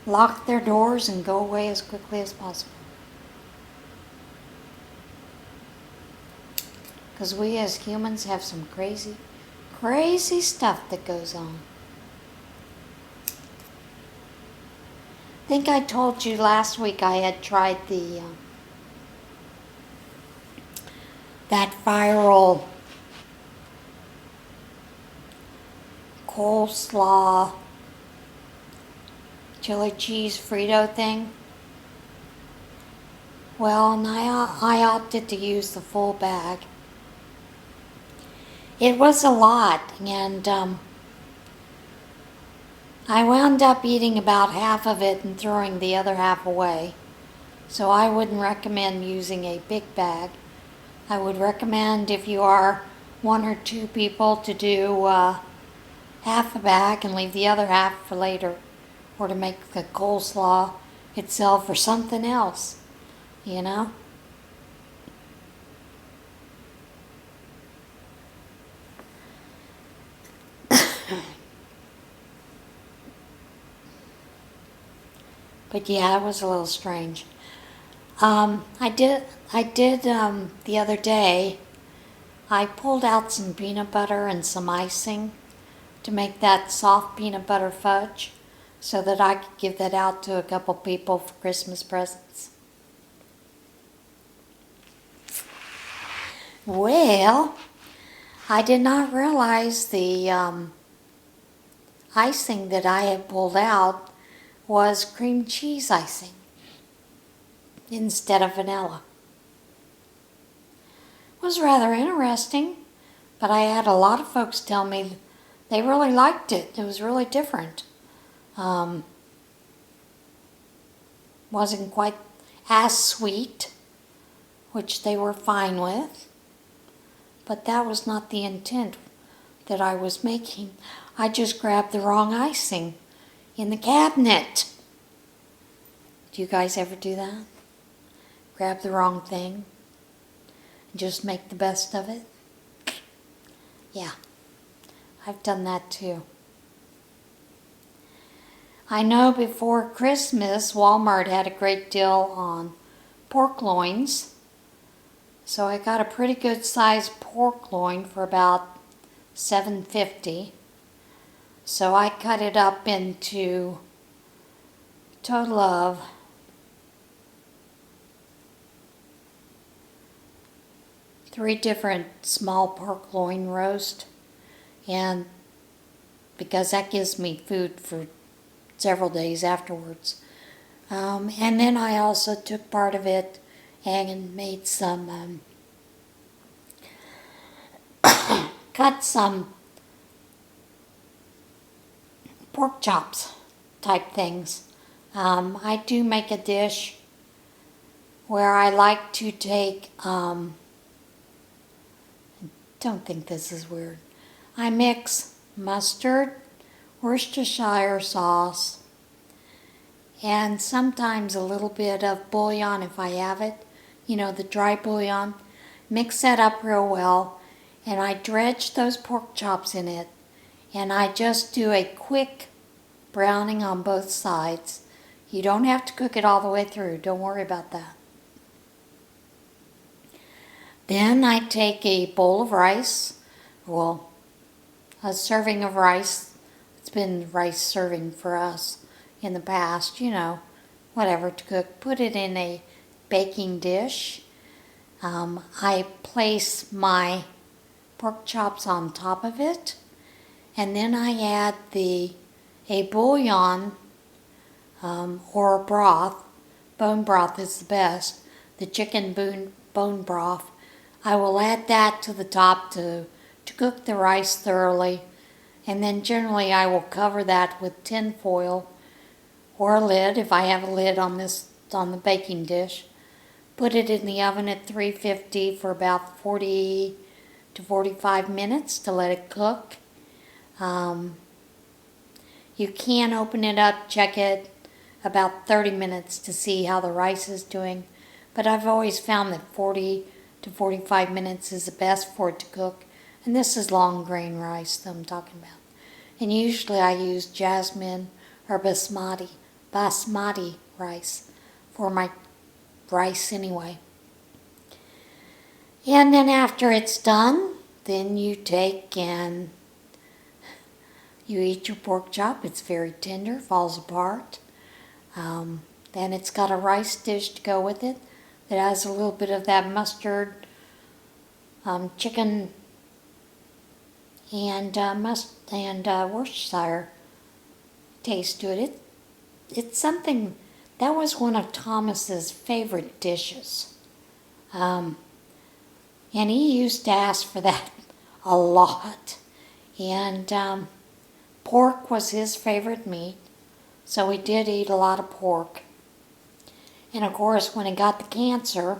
Speaker 1: lock their doors and go away as quickly as possible. Because we as humans have some crazy stuff that goes on. I think I told you last week I had tried the that viral coleslaw chili cheese Frito thing. Well, and I opted to use the full bag. It was a lot, and I wound up eating about half of it and throwing the other half away. So I wouldn't recommend using a big bag. I would recommend, if you are one or two people, to do half a bag and leave the other half for later, or to make the coleslaw itself or something else, you know? But yeah, it was a little strange. I did the other day, I pulled out some peanut butter and some icing to make that soft peanut butter fudge so that I could give that out to a couple people for Christmas presents. Well, I did not realize the icing that I had pulled out was cream cheese icing instead of vanilla. It was rather interesting, but I had a lot of folks tell me they really liked it. It was really different. Wasn't quite as sweet, which they were fine with, but that was not the intent that I was making. I just grabbed the wrong icing in the cabinet. Do you guys ever do that? Grab the wrong thing and just make the best of it? Yeah, I've done that too. I know before Christmas, Walmart had a great deal on pork loins. So I got a pretty good sized pork loin for about $7.50. So I cut it up into a total of 3 different small pork loin roast and because that gives me food for several days afterwards. And then I also took part of it and made some, cut some pork chops type things. I do make a dish where I like to take, don't think this is weird. I mix mustard, Worcestershire sauce, and sometimes a little bit of bouillon if I have it, the dry bouillon. Mix that up real well, and I dredge those pork chops in it, and I just do a quick browning on both sides. You don't have to cook it all the way through, don't worry about that. Then I take a bowl of rice, well, a serving of rice. It's been rice serving for us in the past, whatever to cook. Put it in a baking dish. I place my pork chops on top of it, and then I add a bouillon or a broth. Bone broth is the best. The chicken bone broth. I will add that to the top to cook the rice thoroughly, and then generally I will cover that with tin foil or a lid if I have a lid on the baking dish. Put it in the oven at 350 for about 40 to 45 minutes to let it cook. You can open it up, check it about 30 minutes to see how the rice is doing, but I've always found that 40 to 45 minutes is the best for it to cook. And this is long grain rice that I'm talking about. And usually I use jasmine or basmati rice for my rice anyway. And then after it's done, then you take and you eat your pork chop. It's very tender, falls apart. Then it's got a rice dish to go with it that has a little bit of that mustard, chicken, and Worcestershire taste to it. It's something that was one of Thomas's favorite dishes, and he used to ask for that a lot. And pork was his favorite meat, so he did eat a lot of pork. And of course, when he got the cancer,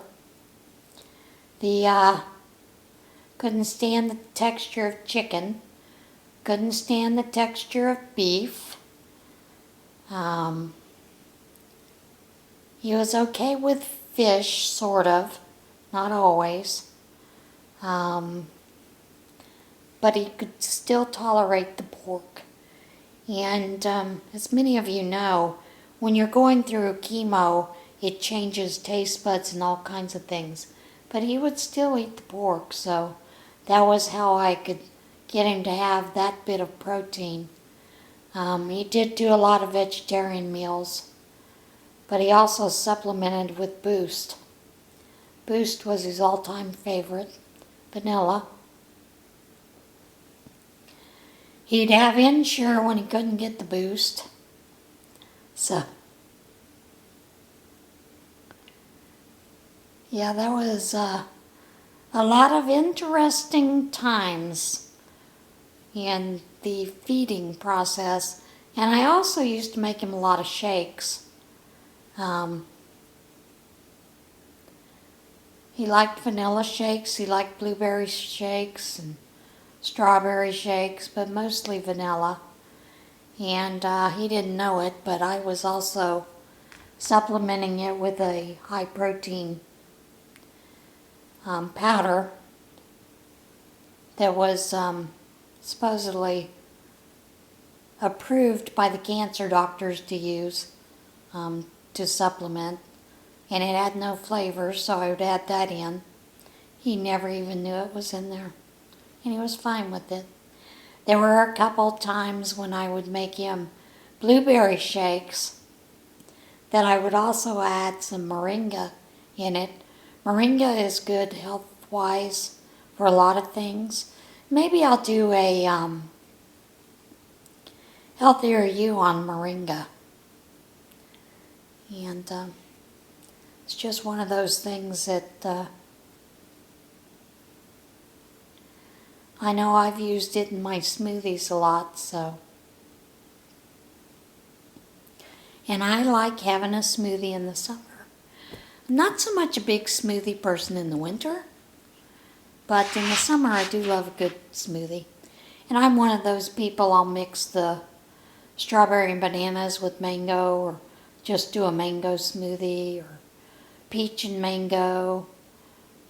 Speaker 1: couldn't stand the texture of chicken, couldn't stand the texture of beef. He was okay with fish, sort of, not always. But he could still tolerate the pork. And as many of you know, when you're going through chemo, it changes taste buds and all kinds of things. But he would still eat the pork, so that was how I could get him to have that bit of protein. He did do a lot of vegetarian meals, but he also supplemented with Boost. Boost was his all-time favorite, vanilla. He'd have Ensure when he couldn't get the Boost. So, yeah, there was a lot of interesting times in the feeding process. And I also used to make him a lot of shakes. He liked vanilla shakes, he liked blueberry shakes and strawberry shakes, but mostly vanilla. And he didn't know it, but I was also supplementing it with a high protein powder that was supposedly approved by the cancer doctors to use to supplement, and it had no flavor, so I would add that in. He never even knew it was in there, and he was fine with it. There were a couple times when I would make him blueberry shakes that I would also add some moringa in it. Moringa is good health-wise for a lot of things. Maybe I'll do a healthier you on moringa. And it's just one of those things that I know I've used it in my smoothies a lot, so. And I like having a smoothie in the summer. I'm not so much a big smoothie person in the winter, but in the summer I do love a good smoothie. And I'm one of those people, I'll mix the strawberry and bananas with mango, or just do a mango smoothie, or peach and mango,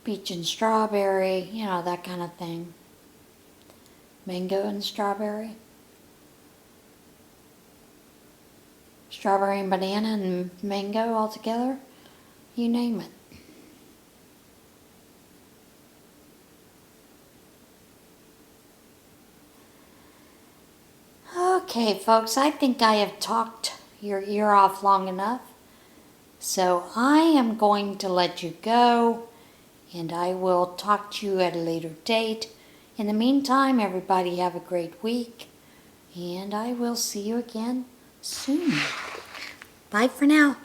Speaker 1: peach and strawberry, you know, that kind of thing. Mango and strawberry. Strawberry and banana and mango all together. You name it. Okay, folks, I think I have talked your ear off long enough. So I am going to let you go, and I will talk to you at a later date. In the meantime, everybody have a great week, and I will see you again soon. Bye for now.